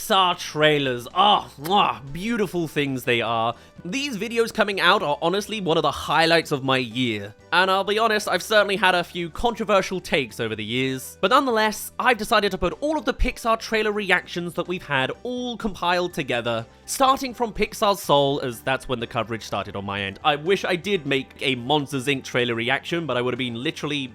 Pixar trailers. Beautiful things they are. These videos coming out are honestly one of the highlights of my year. And I'll be honest, I've certainly had a few controversial takes over the years. But nonetheless, I've decided to put all of the Pixar trailer reactions that we've had all compiled together, starting from Pixar's Soul, as that's when the coverage started on my end. I wish I did make a Monsters Inc. trailer reaction, but I would have been literally,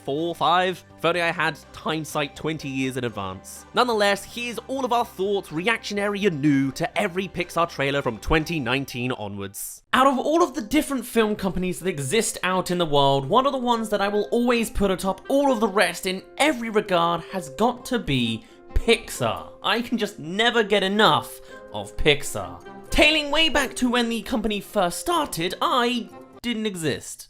4, 5? If only I had hindsight 20 years in advance. Nonetheless, here's all of our thoughts, reactionary and new, to every Pixar trailer from 2019 onwards. Out of all of the different film companies that exist out in the world, one of the ones that I will always put atop all of the rest in every regard has got to be Pixar. I can just never get enough of Pixar. Tailing way back to when the company first started, I didn't exist.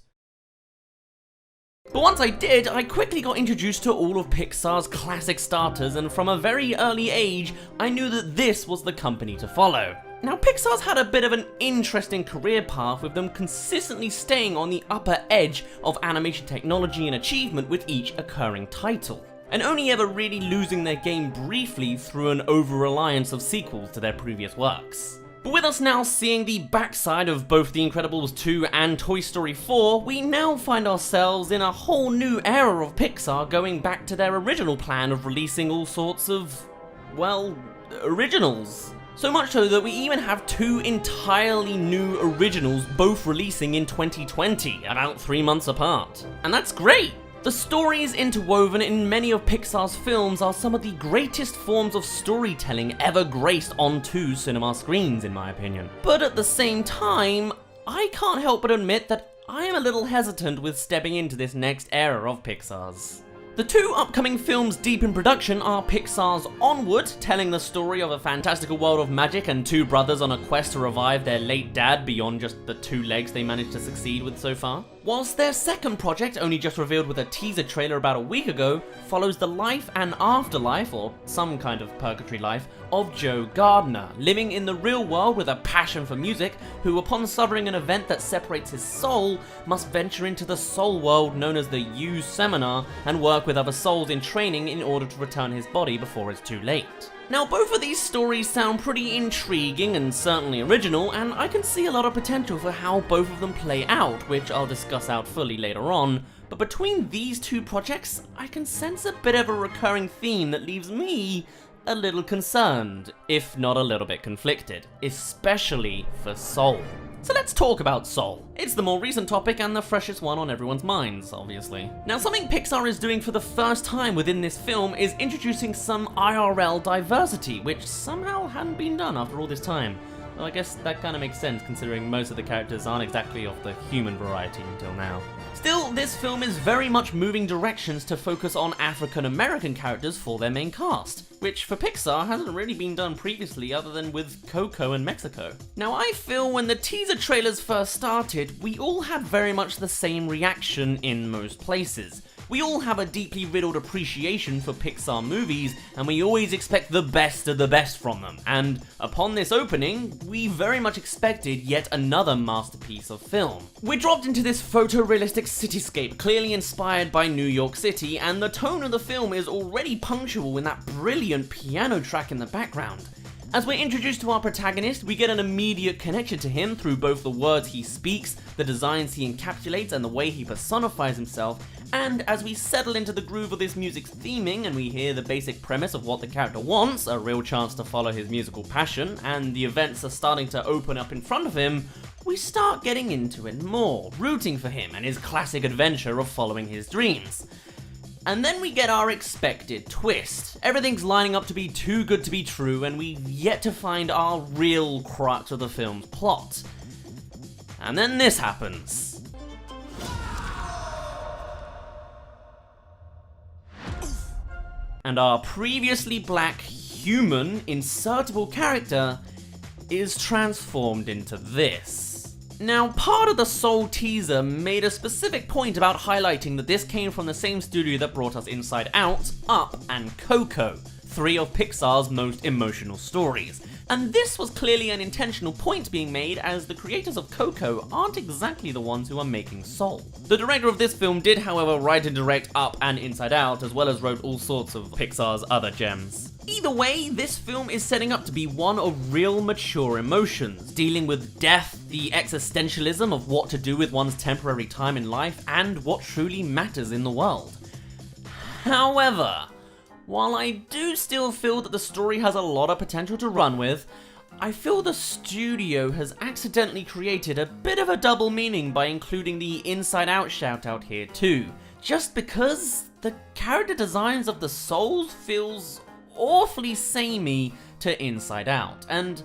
But once I did, I quickly got introduced to all of Pixar's classic starters, and from a very early age, I knew that this was the company to follow. Now, Pixar's had a bit of an interesting career path, with them consistently staying on the upper edge of animation technology and achievement with each occurring title, and only ever really losing their game briefly through an over-reliance of sequels to their previous works. But with us now seeing the backside of both The Incredibles 2 and Toy Story 4, we now find ourselves in a whole new era of Pixar, going back to their original plan of releasing all sorts of, originals. So much so that we even have two entirely new originals both releasing in 2020, about 3 months apart. And that's great! The stories interwoven in many of Pixar's films are some of the greatest forms of storytelling ever graced onto cinema screens, in my opinion. But at the same time, I can't help but admit that I am a little hesitant with stepping into this next era of Pixar's. The two upcoming films deep in production are Pixar's Onward, telling the story of a fantastical world of magic and two brothers on a quest to revive their late dad beyond just the 2 legs they managed to succeed with so far. Whilst their second project, only just revealed with a teaser trailer about a week ago, follows the life and afterlife, or some kind of purgatory life, of Joe Gardner, living in the real world with a passion for music, who upon suffering an event that separates his soul, must venture into the soul world known as the U Seminar and work with other souls in training in order to return his body before it's too late. Now, both of these stories sound pretty intriguing and certainly original, and I can see a lot of potential for how both of them play out, which I'll discuss out fully later on. But between these two projects, I can sense a bit of a recurring theme that leaves me a little concerned, if not a little bit conflicted, especially for Soul. So let's talk about Soul. It's the more recent topic and the freshest one on everyone's minds, obviously. Now, something Pixar is doing for the first time within this film is introducing some IRL diversity, which somehow hadn't been done after all this time. Well, I guess that kind of makes sense considering most of the characters aren't exactly of the human variety until now. Still, this film is very much moving directions to focus on African American characters for their main cast, which for Pixar hasn't really been done previously other than with Coco and Mexico. Now, I feel when the teaser trailers first started, we all had very much the same reaction in most places. We all have a deeply riddled appreciation for Pixar movies, and we always expect the best of the best from them. And upon this opening, we very much expected yet another masterpiece of film. We're dropped into this photorealistic cityscape, clearly inspired by New York City, and the tone of the film is already punctual in that brilliant piano track in the background. As we're introduced to our protagonist, we get an immediate connection to him through both the words he speaks, the designs he encapsulates, and the way he personifies himself. And as we settle into the groove of this music's theming and we hear the basic premise of what the character wants, a real chance to follow his musical passion, and the events are starting to open up in front of him, we start getting into it more, rooting for him and his classic adventure of following his dreams. And then we get our expected twist. Everything's lining up to be too good to be true, and we've yet to find our real crux of the film's plot. And then this happens. And our previously black, human, insertable character is transformed into this. Now, part of the Soul teaser made a specific point about highlighting that this came from the same studio that brought us Inside Out, Up, and Coco, 3 of Pixar's most emotional stories. And this was clearly an intentional point being made, as the creators of Coco aren't exactly the ones who are making Soul. The director of this film did, however, write and direct Up and Inside Out, as well as wrote all sorts of Pixar's other gems. Either way, this film is setting up to be one of real mature emotions, dealing with death, the existentialism of what to do with one's temporary time in life, and what truly matters in the world. However, while I do still feel that the story has a lot of potential to run with, I feel the studio has accidentally created a bit of a double meaning by including the Inside Out shoutout here too, just because the character designs of the souls feels awfully samey to Inside Out, and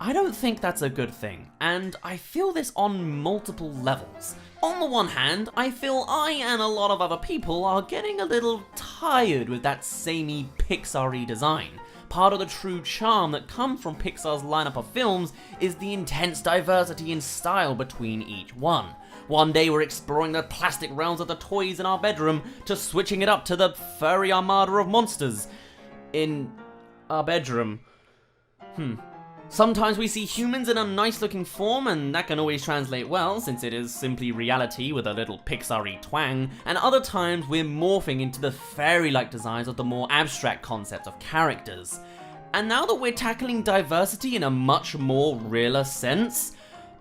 I don't think that's a good thing, and I feel this on multiple levels. On the one hand, I feel I and a lot of other people are getting a little tired with that samey Pixar-y design. Part of the true charm that comes from Pixar's lineup of films is the intense diversity in style between each one. One day we're exploring the plastic realms of the toys in our bedroom, to switching it up to the furry armada of monsters in our bedroom. Sometimes we see humans in a nice looking form, and that can always translate well since it is simply reality with a little Pixar-y twang, and other times we're morphing into the fairy-like designs of the more abstract concepts of characters. And now that we're tackling diversity in a much more realer sense,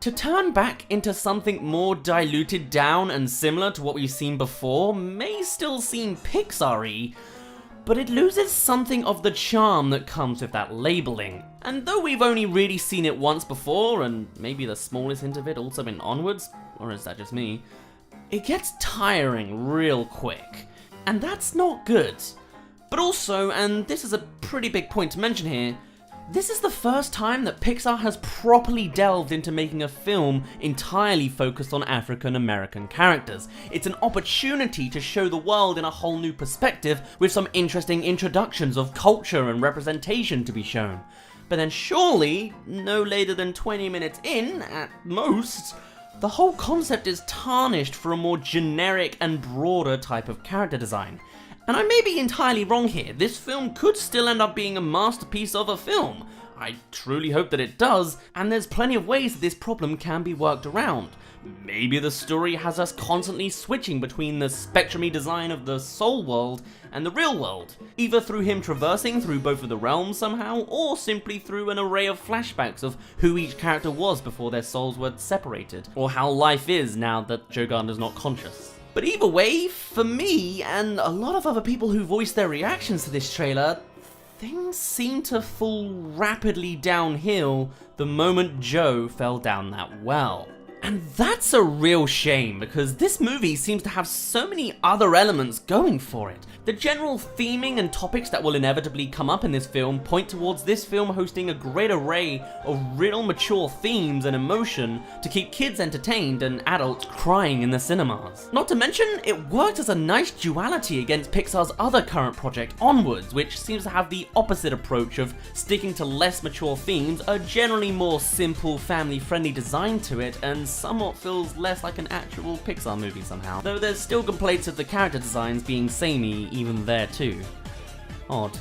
to turn back into something more diluted down and similar to what we've seen before may still seem Pixar-y, but it loses something of the charm that comes with that labeling. And though we've only really seen it once before, and maybe the smallest hint of it also in Onwards, or is that just me, it gets tiring real quick. And that's not good. But also, and this is a pretty big point to mention here, this is the first time that Pixar has properly delved into making a film entirely focused on African American characters. It's an opportunity to show the world in a whole new perspective, with some interesting introductions of culture and representation to be shown. But then surely, no later than 20 minutes in, at most, the whole concept is tarnished for a more generic and broader type of character design. And I may be entirely wrong here. This film could still end up being a masterpiece of a film. I truly hope that it does, and there's plenty of ways that this problem can be worked around. Maybe the story has us constantly switching between the spectrum-y design of the soul world and the real world, either through him traversing through both of the realms somehow, or simply through an array of flashbacks of who each character was before their souls were separated, or how life is now that Joe Gardner's not conscious. But either way, for me, and a lot of other people who voiced their reactions to this trailer, things seem to fall rapidly downhill the moment Joe fell down that well. And that's a real shame, because this movie seems to have so many other elements going for it. The general theming and topics that will inevitably come up in this film point towards this film hosting a great array of real mature themes and emotion to keep kids entertained and adults crying in the cinemas. Not to mention, it works as a nice duality against Pixar's other current project, Onwards, which seems to have the opposite approach of sticking to less mature themes, a generally more simple, family-friendly design to it, and somewhat feels less like an actual Pixar movie somehow. Though there's still complaints of the character designs being samey even there too. Odd.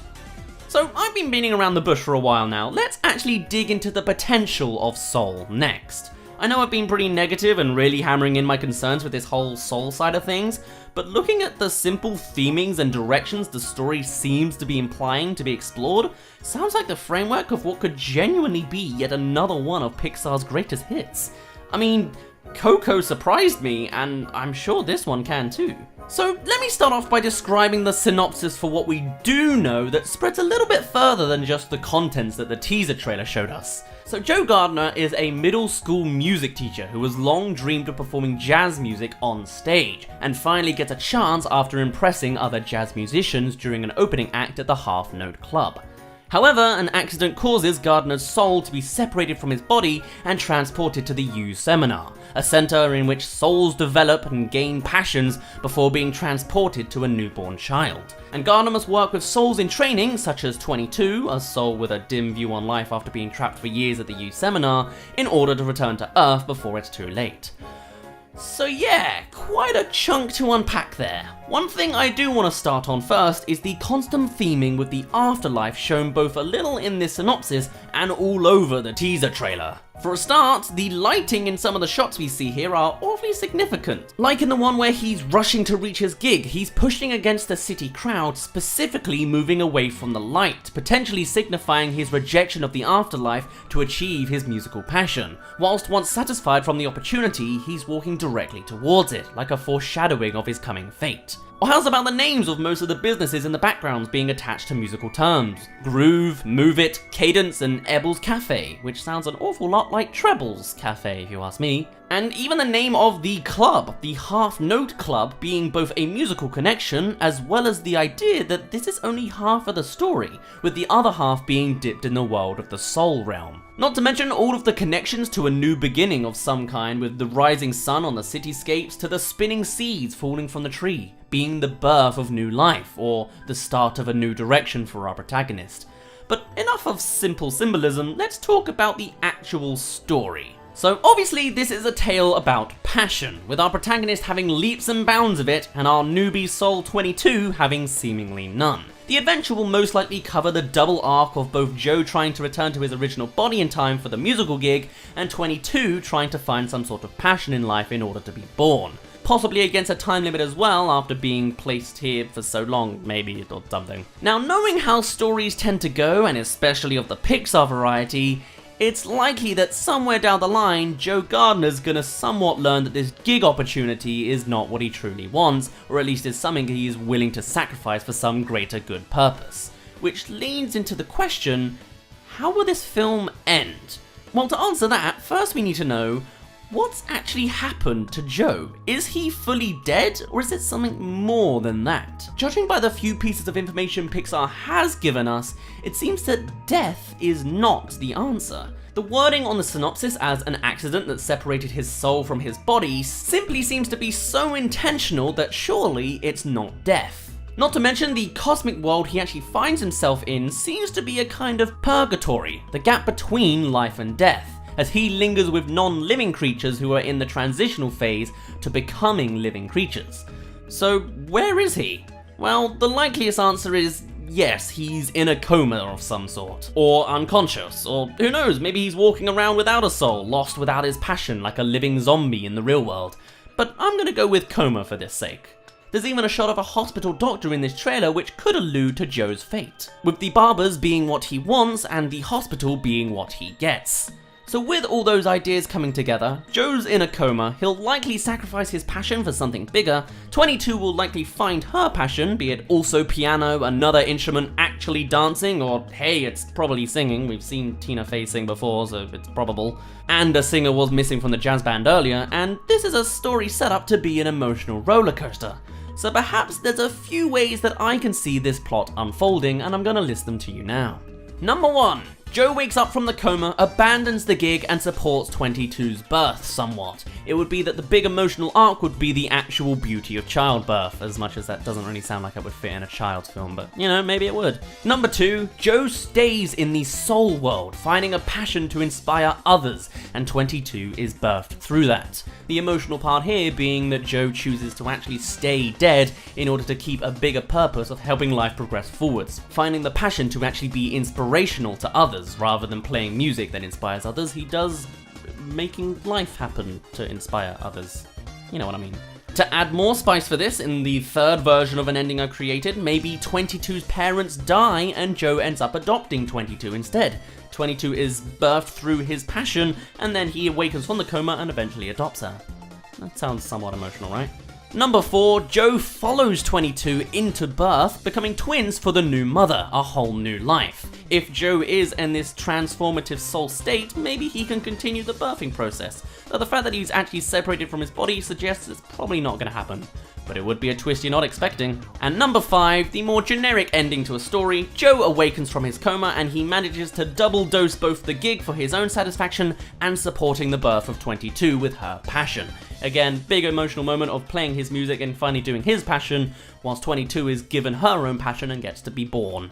So I've been beating around the bush for a while now. Let's actually dig into the potential of Soul next. I know I've been pretty negative and really hammering in my concerns with this whole Soul side of things, but looking at the simple themings and directions the story seems to be implying to be explored, sounds like the framework of what could genuinely be yet another one of Pixar's greatest hits. I mean, Coco surprised me, and I'm sure this one can too. So let me start off by describing the synopsis for what we do know that spreads a little bit further than just the contents that the teaser trailer showed us. So Joe Gardner is a middle school music teacher who has long dreamed of performing jazz music on stage, and finally gets a chance after impressing other jazz musicians during an opening act at the Half Note Club. However, an accident causes Gardner's soul to be separated from his body and transported to the U Seminar, a center in which souls develop and gain passions before being transported to a newborn child. And Gardner must work with souls in training, such as 22, a soul with a dim view on life after being trapped for years at the U Seminar, in order to return to Earth before it's too late. So yeah, quite a chunk to unpack there. One thing I do want to start on first is the constant theming with the afterlife shown both a little in this synopsis and all over the teaser trailer. For a start, the lighting in some of the shots we see here are awfully significant. Like in the one where he's rushing to reach his gig, he's pushing against the city crowd, specifically moving away from the light, potentially signifying his rejection of the afterlife to achieve his musical passion. Whilst once satisfied from the opportunity, he's walking directly towards it, like a foreshadowing of his coming fate. Or how's about the names of most of the businesses in the backgrounds being attached to musical terms? Groove, Move It, Cadence, and Ebel's Cafe, which sounds an awful lot like Treble's Cafe if you ask me. And even the name of the club, the Half Note Club, being both a musical connection as well as the idea that this is only half of the story, with the other half being dipped in the world of the soul realm. Not to mention all of the connections to a new beginning of some kind, with the rising sun on the cityscapes to the spinning seeds falling from the tree, being the birth of new life, or the start of a new direction for our protagonist. But enough of simple symbolism, let's talk about the actual story. So obviously this is a tale about passion, with our protagonist having leaps and bounds of it, and our newbie soul 22 having seemingly none. The adventure will most likely cover the double arc of both Joe trying to return to his original body in time for the musical gig, and 22 trying to find some sort of passion in life in order to be born. Possibly against a time limit as well, after being placed here for so long, maybe, or something. Now, knowing how stories tend to go, and especially of the Pixar variety, it's likely that somewhere down the line, Joe Gardner's gonna somewhat learn that this gig opportunity is not what he truly wants, or at least is something he is willing to sacrifice for some greater good purpose. Which leads into the question, how will this film end? Well, to answer that, first we need to know, what's actually happened to Joe? Is he fully dead, or is it something more than that? Judging by the few pieces of information Pixar has given us, it seems that death is not the answer. The wording on the synopsis as an accident that separated his soul from his body simply seems to be so intentional that surely it's not death. Not to mention the cosmic world he actually finds himself in seems to be a kind of purgatory, the gap between life and death, as he lingers with non-living creatures who are in the transitional phase to becoming living creatures. So where is he? Well, the likeliest answer is yes, he's in a coma of some sort, or unconscious, or who knows, maybe he's walking around without a soul, lost without his passion like a living zombie in the real world. But I'm gonna go with coma for this sake. There's even a shot of a hospital doctor in this trailer which could allude to Joe's fate, with the barbers being what he wants and the hospital being what he gets. So with all those ideas coming together, Joe's in a coma, he'll likely sacrifice his passion for something bigger, 22 will likely find her passion, be it also piano, another instrument, actually dancing, or hey, it's probably singing, we've seen Tina Fey sing before, so it's probable, and a singer was missing from the jazz band earlier, and this is a story set up to be an emotional roller coaster. So perhaps there's a few ways that I can see this plot unfolding, and I'm gonna list them to you now. Number 1. Joe wakes up from the coma, abandons the gig, and supports 22's birth somewhat. It would be that the big emotional arc would be the actual beauty of childbirth, as much as that doesn't really sound like it would fit in a child's film, but you know, maybe it would. Number 2, Joe stays in the soul world, finding a passion to inspire others, and 22 is birthed through that. The emotional part here being that Joe chooses to actually stay dead in order to keep a bigger purpose of helping life progress forwards, finding the passion to actually be inspirational to others. Rather than playing music that inspires others, he does making life happen to inspire others. You know what I mean. To add more spice for this, in the third version of an ending I created, maybe 22's parents die and Joe ends up adopting 22 instead. 22 is birthed through his passion, and then he awakens from the coma and eventually adopts her. That sounds somewhat emotional, right? Number 4, Joe follows 22 into birth, becoming twins for the new mother, a whole new life. If Joe is in this transformative soul state, maybe he can continue the birthing process, though the fact that he's actually separated from his body suggests it's probably not going to happen. But it would be a twist you're not expecting. And number 5, the more generic ending to a story, Joe awakens from his coma and he manages to double dose both the gig for his own satisfaction and supporting the birth of 22 with her passion. Again, big emotional moment of playing his music and finally doing his passion, whilst 22 is given her own passion and gets to be born.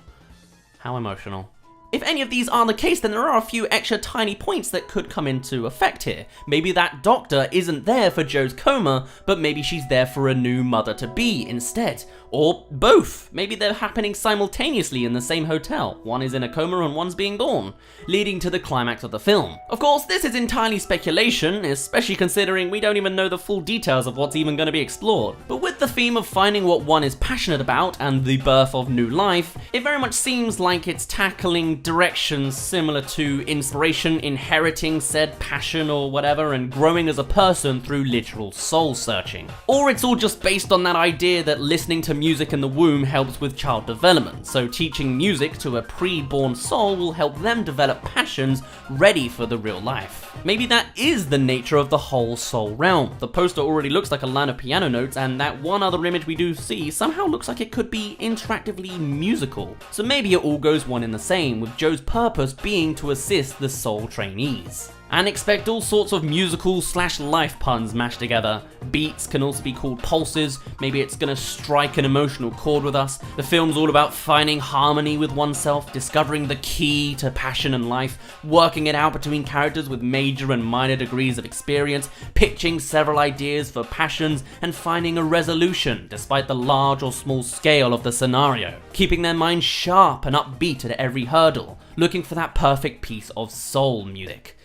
How emotional. If any of these are the case, then there are a few extra tiny points that could come into effect here. Maybe that doctor isn't there for Joe's coma, but maybe she's there for a new mother-to-be instead. Or both. Maybe they're happening simultaneously in the same hotel. One is in a coma and one's being born, leading to the climax of the film. Of course, this is entirely speculation, especially considering we don't even know the full details of what's even going to be explored. But with the theme of finding what one is passionate about and the birth of new life, it very much seems like it's tackling directions similar to inspiration, inheriting said passion or whatever, and growing as a person through literal soul searching. Or it's all just based on that idea that listening to music in the womb helps with child development, so teaching music to a pre-born soul will help them develop passions ready for the real life. Maybe that is the nature of the whole soul realm. The poster already looks like a line of piano notes, and that one other image we do see somehow looks like it could be interactively musical. So maybe it all goes one in the same, with Joe's purpose being to assist the soul trainees. And expect all sorts of musical/life puns mashed together. Beats can also be called pulses. Maybe it's gonna strike an emotional chord with us. The film's all about finding harmony with oneself, discovering the key to passion and life, working it out between characters with major and minor degrees of experience, pitching several ideas for passions, and finding a resolution despite the large or small scale of the scenario. Keeping their minds sharp and upbeat at every hurdle, looking for that perfect piece of soul music.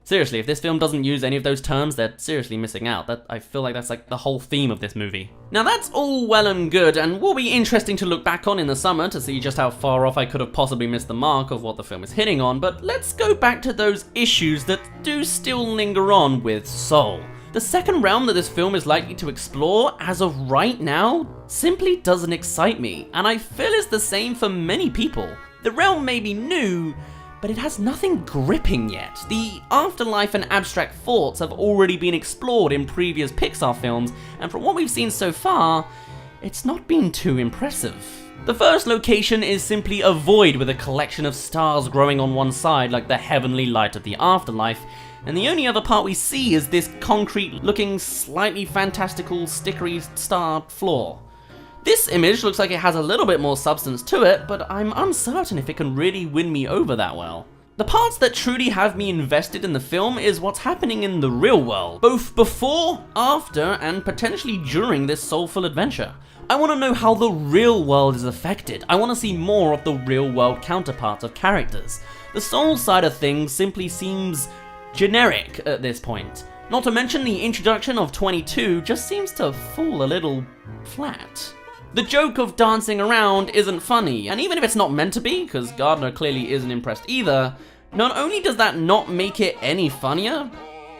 Seriously, if this film doesn't use any of those terms, they're seriously missing out. I feel like that's like the whole theme of this movie. Now that's all well and good, and will be interesting to look back on in the summer to see just how far off I could have possibly missed the mark of what the film is hitting on, but let's go back to those issues that do still linger on with soul. The second realm that this film is likely to explore, as of right now, simply doesn't excite me, and I feel it's the same for many people. The realm may be new, but it has nothing gripping yet. The afterlife and abstract thoughts have already been explored in previous Pixar films, and from what we've seen so far, it's not been too impressive. The first location is simply a void with a collection of stars growing on one side like the heavenly light of the afterlife, and the only other part we see is this concrete-looking, slightly fantastical, stickery star floor. This image looks like it has a little bit more substance to it, but I'm uncertain if it can really win me over that well. The parts that truly have me invested in the film is what's happening in the real world, both before, after, and potentially during this soulful adventure. I want to know how the real world is affected. I want to see more of the real world counterparts of characters. The soul side of things simply seems generic at this point. Not to mention the introduction of 22 just seems to fall a little flat. The joke of dancing around isn't funny, and even if it's not meant to be, because Gardner clearly isn't impressed either, not only does that not make it any funnier,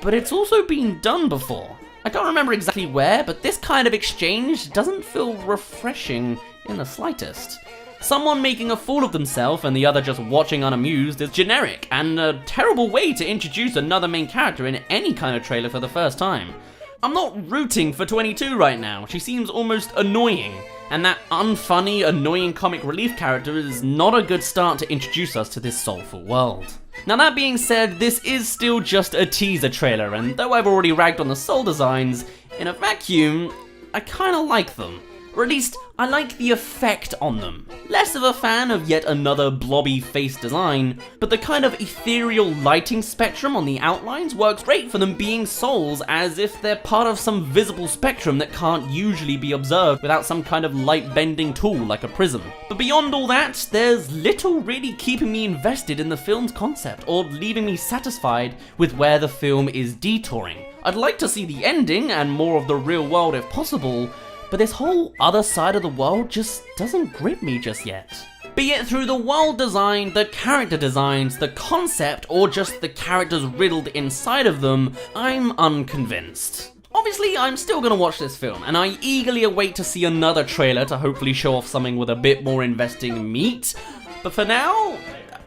but it's also been done before. I can't remember exactly where, but this kind of exchange doesn't feel refreshing in the slightest. Someone making a fool of themselves and the other just watching unamused is generic, and a terrible way to introduce another main character in any kind of trailer for the first time. I'm not rooting for 22 right now. She seems almost annoying, and that unfunny, annoying comic relief character is not a good start to introduce us to this soulful world. Now that being said, this is still just a teaser trailer, and though I've already ragged on the soul designs, in a vacuum, I kinda like them. Or at least, I like the effect on them. Less of a fan of yet another blobby face design, but the kind of ethereal lighting spectrum on the outlines works great for them being souls, as if they're part of some visible spectrum that can't usually be observed without some kind of light-bending tool like a prism. But beyond all that, there's little really keeping me invested in the film's concept, or leaving me satisfied with where the film is detouring. I'd like to see the ending, and more of the real world if possible, but this whole other side of the world just doesn't grip me just yet. Be it through the world design, the character designs, the concept, or just the characters riddled inside of them, I'm unconvinced. Obviously, I'm still gonna watch this film, and I eagerly await to see another trailer to hopefully show off something with a bit more investing meat, but for now,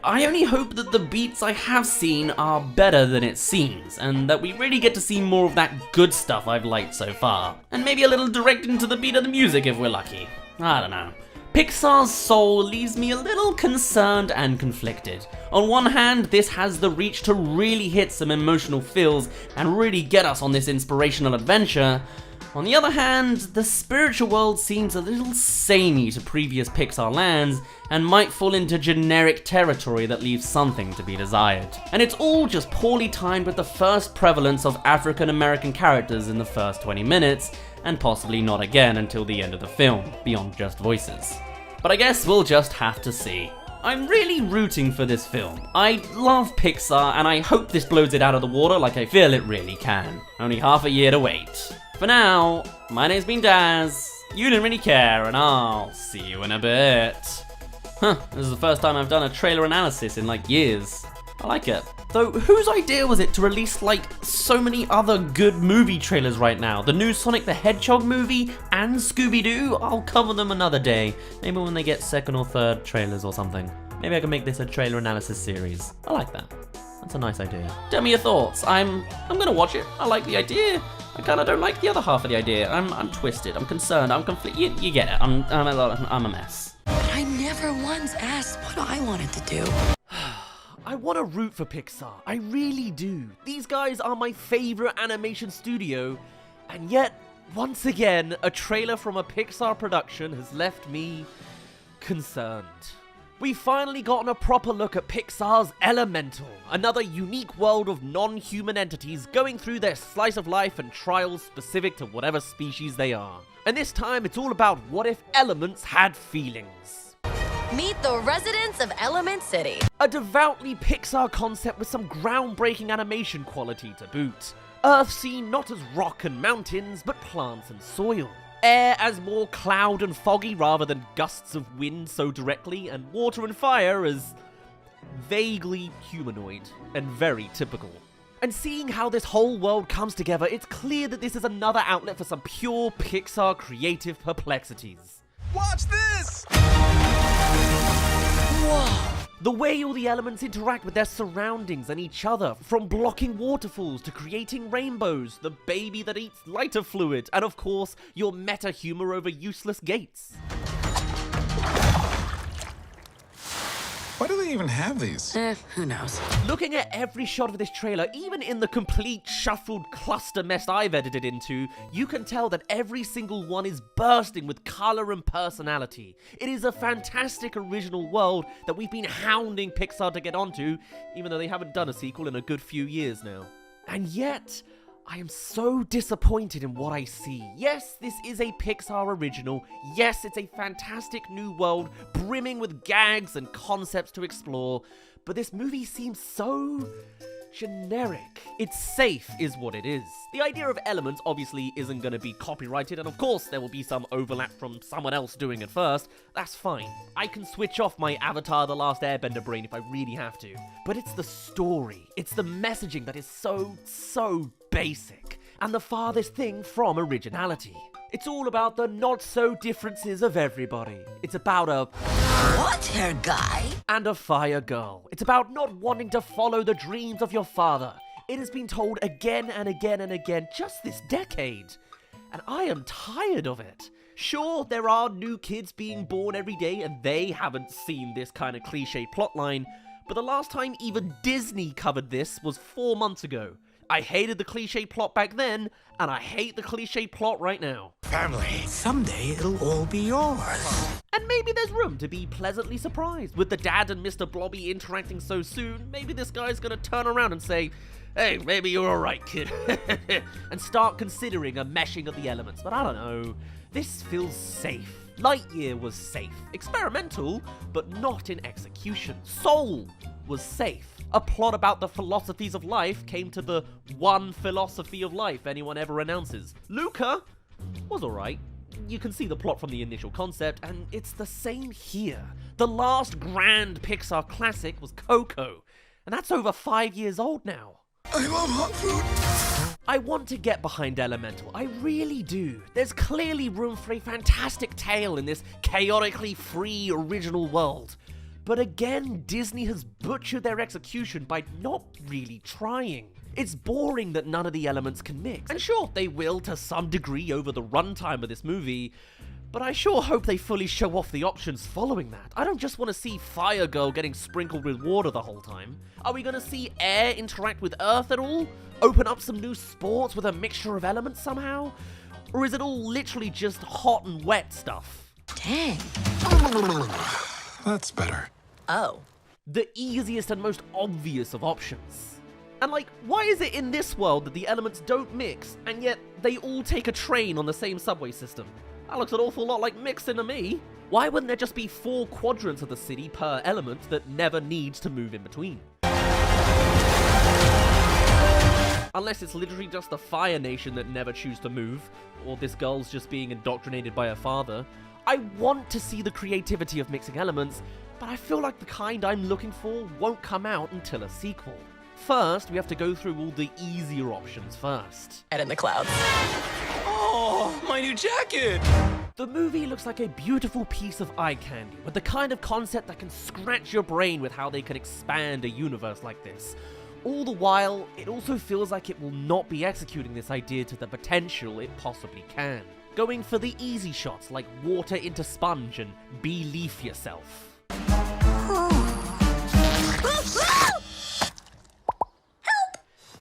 I only hope that the beats I have seen are better than it seems, and that we really get to see more of that good stuff I've liked so far. And maybe a little direct into the beat of the music if we're lucky. I don't know. Pixar's Soul leaves me a little concerned and conflicted. On one hand, this has the reach to really hit some emotional feels and really get us on this inspirational adventure. On the other hand, the spiritual world seems a little samey to previous Pixar lands and might fall into generic territory that leaves something to be desired. And it's all just poorly timed with the first prevalence of African American characters in the first 20 minutes, and possibly not again until the end of the film, beyond just voices. But I guess we'll just have to see. I'm really rooting for this film. I love Pixar, and I hope this blows it out of the water like I feel it really can. Only half a year to wait. For now, my name's been Daz, you didn't really care, and I'll see you in a bit. This is the first time I've done a trailer analysis in like years. I like it. Though, whose idea was it to release like so many other good movie trailers right now? The new Sonic the Hedgehog movie and Scooby-Doo? I'll cover them another day. Maybe when they get second or third trailers or something. Maybe I can make this a trailer analysis series. I like that. That's a nice idea. Tell me your thoughts. I'm gonna watch it. I like the idea. I kinda don't like the other half of the idea. I'm twisted. I'm concerned. I'm conflicted. You get it. I'm a mess. I never once asked what I wanted to do. I want to root for Pixar. I really do. These guys are my favorite animation studio, and yet, once again, a trailer from a Pixar production has left me concerned. We've finally gotten a proper look at Pixar's Elemental, another unique world of non-human entities going through their slice of life and trials specific to whatever species they are. And this time, it's all about what if elements had feelings. Meet the residents of Element City. A devoutly Pixar concept with some groundbreaking animation quality to boot. Earth seen not as rock and mountains, but plants and soil. Air as more cloud and foggy rather than gusts of wind so directly, and water and fire as vaguely humanoid and very typical. And seeing how this whole world comes together, it's clear that this is another outlet for some pure Pixar creative perplexities. Watch this! Whoa! The way all the elements interact with their surroundings and each other, from blocking waterfalls to creating rainbows, the baby that eats lighter fluid, and of course, your meta humor over useless gates. Why do they even have these? Who knows? Looking at every shot of this trailer, even in the complete shuffled cluster mess I've edited into, you can tell that every single one is bursting with color and personality. It is a fantastic original world that we've been hounding Pixar to get onto, even though they haven't done a sequel in a good few years now. And yet, I am so disappointed in what I see. Yes, this is a Pixar original. Yes, it's a fantastic new world brimming with gags and concepts to explore, but this movie seems so generic. It's safe is what it is. The idea of elements obviously isn't going to be copyrighted, and of course there will be some overlap from someone else doing it first. That's fine. I can switch off my Avatar The Last Airbender brain if I really have to. But it's the story, it's the messaging that is so basic, and the farthest thing from originality. It's all about the not-so-differences of everybody. It's about a Water guy? and a fire girl. It's about not wanting to follow the dreams of your father. It has been told again and again and again just this decade. And I am tired of it. Sure, there are new kids being born every day and they haven't seen this kind of cliche plotline, but the last time even Disney covered this was 4 months ago. I hated the cliche plot back then, and I hate the cliche plot right now. Family. Someday it'll all be yours. And maybe there's room to be pleasantly surprised. With the dad and Mr. Blobby interacting so soon, maybe this guy's gonna turn around and say, hey, maybe you're alright, kid. And start considering a meshing of the elements. But I don't know. This feels safe. Lightyear was safe. Experimental, but not in execution. Soul was safe. A plot about the philosophies of life came to the one philosophy of life anyone ever announces. Luca was alright. You can see the plot from the initial concept, and it's the same here. The last grand Pixar classic was Coco, and that's over 5 years old now. I love hot food. I want to get behind Elemental, I really do. There's clearly room for a fantastic tale in this chaotically free original world. But again, Disney has butchered their execution by not really trying. It's boring that none of the elements can mix. And sure, they will to some degree over the runtime of this movie, but I sure hope they fully show off the options following that. I don't just want to see Fire Girl getting sprinkled with water the whole time. Are we going to see air interact with earth at all? Open up some new sports with a mixture of elements somehow? Or is it all literally just hot and wet stuff? Dang. That's better. Oh. The easiest and most obvious of options. And like, why is it in this world that the elements don't mix, and yet they all take a train on the same subway system? That looks an awful lot like mixing to me. Why wouldn't there just be 4 quadrants of the city per element that never needs to move in between? Unless it's literally just the Fire Nation that never choose to move, or this girl's just being indoctrinated by her father. I want to see the creativity of mixing elements, but I feel like the kind I'm looking for won't come out until a sequel. First, we have to go through all the easier options first. Head in the clouds. Oh, my new jacket! The movie looks like a beautiful piece of eye candy, with the kind of concept that can scratch your brain with how they could expand a universe like this. All the while, it also feels like it will not be executing this idea to the potential it possibly can. Going for the easy shots like water into sponge and beleaf yourself.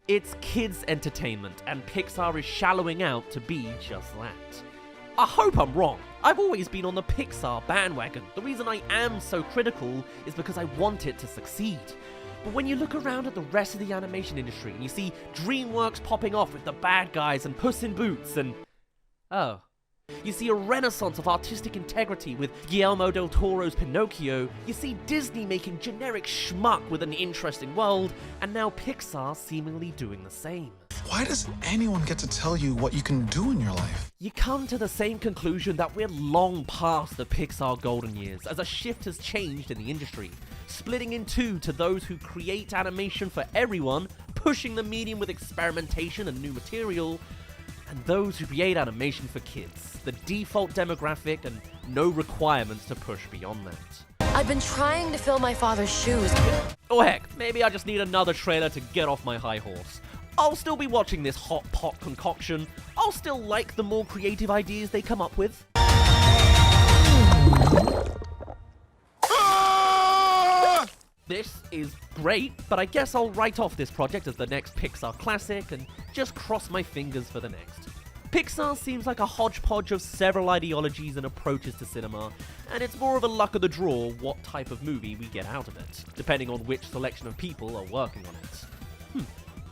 It's kids' entertainment, and Pixar is shallowing out to be just that. I hope I'm wrong. I've always been on the Pixar bandwagon. The reason I am so critical is because I want it to succeed. But when you look around at the rest of the animation industry and you see DreamWorks popping off with The Bad Guys and Puss in Boots and... oh. You see a renaissance of artistic integrity with Guillermo del Toro's Pinocchio, you see Disney making generic schmuck with an interesting world, and now Pixar seemingly doing the same. Why does anyone get to tell you what you can do in your life? You come to the same conclusion that we're long past the Pixar golden years, as a shift has changed in the industry, splitting in two to those who create animation for everyone, pushing the medium with experimentation and new material, and those who create animation for kids, the default demographic and no requirements to push beyond that. I've been trying to fill my father's shoes. Oh heck, maybe I just need another trailer to get off my high horse. I'll still be watching this hot pot concoction. I'll still like the more creative ideas they come up with. This is great, but I guess I'll write off this project as the next Pixar classic and just cross my fingers for the next. Pixar seems like a hodgepodge of several ideologies and approaches to cinema, and it's more of a luck of the draw what type of movie we get out of it, depending on which selection of people are working on it.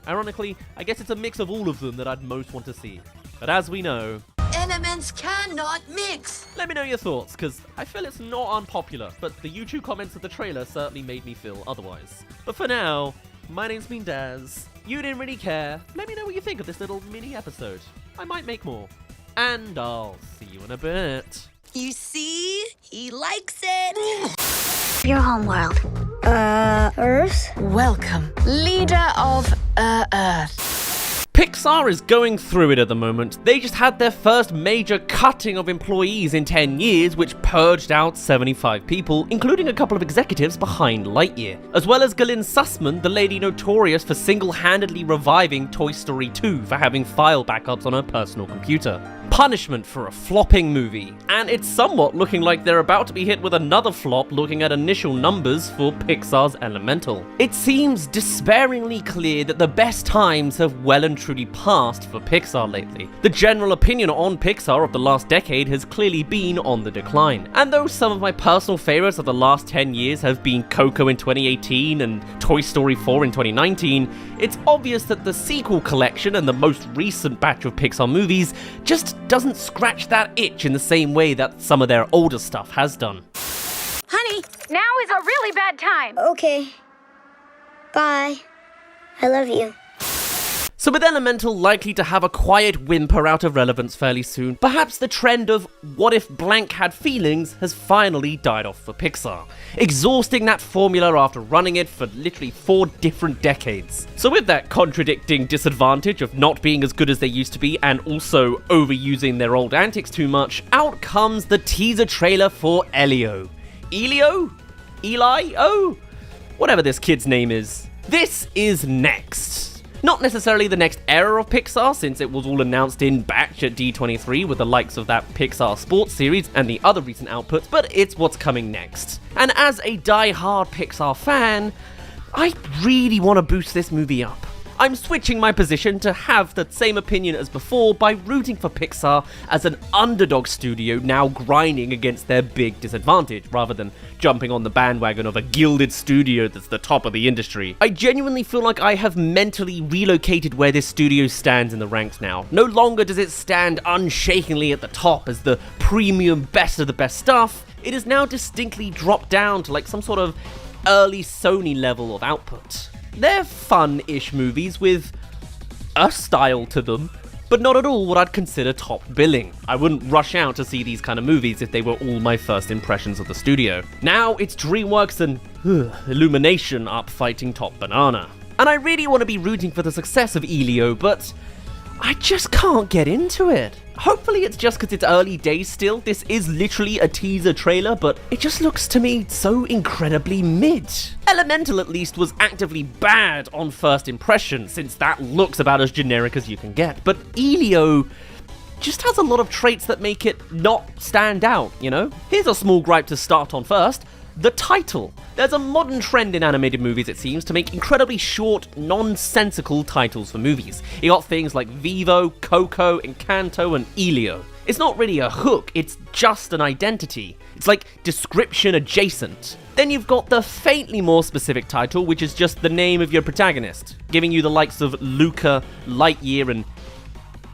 Ironically, I guess it's a mix of all of them that I'd most want to see. But as we know, Elements cannot mix. let me know your thoughts, because I feel it's not unpopular, but the YouTube comments of the trailer certainly made me feel otherwise. But for now, my name's been Daz. You didn't really care. Let me know what you think of this little mini episode. I might make more. And I'll see you in a bit. You see? He likes it. Your homeworld. Earth? Welcome, leader of Earth. Pixar is going through it at the moment. They just had their first major cutting of employees in 10 years, which purged out 75 people, including a couple of executives behind Lightyear, as well as Galen Sussman, the lady notorious for single-handedly reviving Toy Story 2 for having file backups on her personal computer. Punishment for a flopping movie, and it's somewhat looking like they're about to be hit with another flop looking at initial numbers for Pixar's Elemental. It seems despairingly clear that the best times have well and truly passed for Pixar lately. The general opinion on Pixar of the last decade has clearly been on the decline, and though some of my personal favorites of the last 10 years have been Coco in 2018 and Toy Story 4 in 2019, it's obvious that the sequel collection and the most recent batch of Pixar movies just doesn't scratch that itch in the same way that some of their older stuff has done. Honey, now is a really bad time. Okay. Bye. I love you. So with Elemental likely to have a quiet whimper out of relevance fairly soon, perhaps the trend of what if blank had feelings has finally died off for Pixar, exhausting that formula after running it for literally 4 different decades. So with that contradicting disadvantage of not being as good as they used to be and also overusing their old antics too much, out comes the teaser trailer for Elio. Elio? Eli? Oh? Whatever this kid's name is. This is next. Not necessarily the next era of Pixar, since it was all announced in batch at D23 with the likes of that Pixar sports series and the other recent outputs, but it's what's coming next. And as a die-hard Pixar fan, I really want to boost this movie up. I'm switching my position to have the same opinion as before by rooting for Pixar as an underdog studio now grinding against their big disadvantage, rather than jumping on the bandwagon of a gilded studio that's the top of the industry. I genuinely feel like I have mentally relocated where this studio stands in the ranks now. No longer does it stand unshakenly at the top as the premium best of the best stuff. It is now distinctly dropped down to like some sort of early Sony level of output. They're fun-ish movies with a style to them, but not at all what I'd consider top billing. I wouldn't rush out to see these kind of movies if they were all my first impressions of the studio. Now it's DreamWorks and Illumination up fighting Top Banana. And I really want to be rooting for the success of Elio, but I just can't get into it. Hopefully it's just because it's early days still. This is literally a teaser trailer, but it just looks to me so incredibly mid. Elemental at least was actively bad on first impression, since that looks about as generic as you can get. But Elio just has a lot of traits that make it not stand out, you know? Here's a small gripe to start on first. The title. There's a modern trend in animated movies, it seems, to make incredibly short, nonsensical titles for movies. You got things like Vivo, Coco, Encanto, and Elio. It's not really a hook, it's just an identity. It's like description adjacent. Then you've got the faintly more specific title, which is just the name of your protagonist, giving you the likes of Luca, Lightyear, and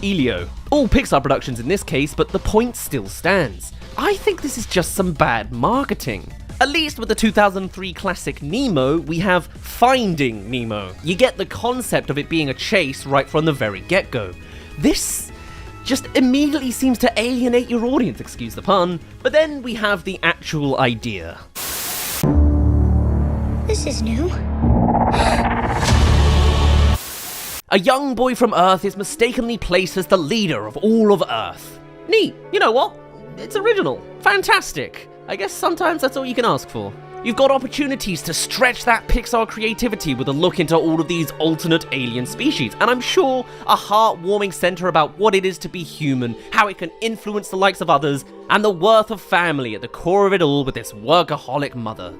Elio. All Pixar productions in this case, but the point still stands. I think this is just some bad marketing. At least with the 2003 classic Nemo, we have Finding Nemo. You get the concept of it being a chase right from the very get-go. This just immediately seems to alienate your audience, excuse the pun, but then we have the actual idea. This is new. A young boy from Earth is mistakenly placed as the leader of all of Earth. Neat, you know what? It's original. Fantastic. I guess sometimes that's all you can ask for. You've got opportunities to stretch that Pixar creativity with a look into all of these alternate alien species, and I'm sure a heartwarming center about what it is to be human, how it can influence the likes of others, and the worth of family at the core of it all with this workaholic mother.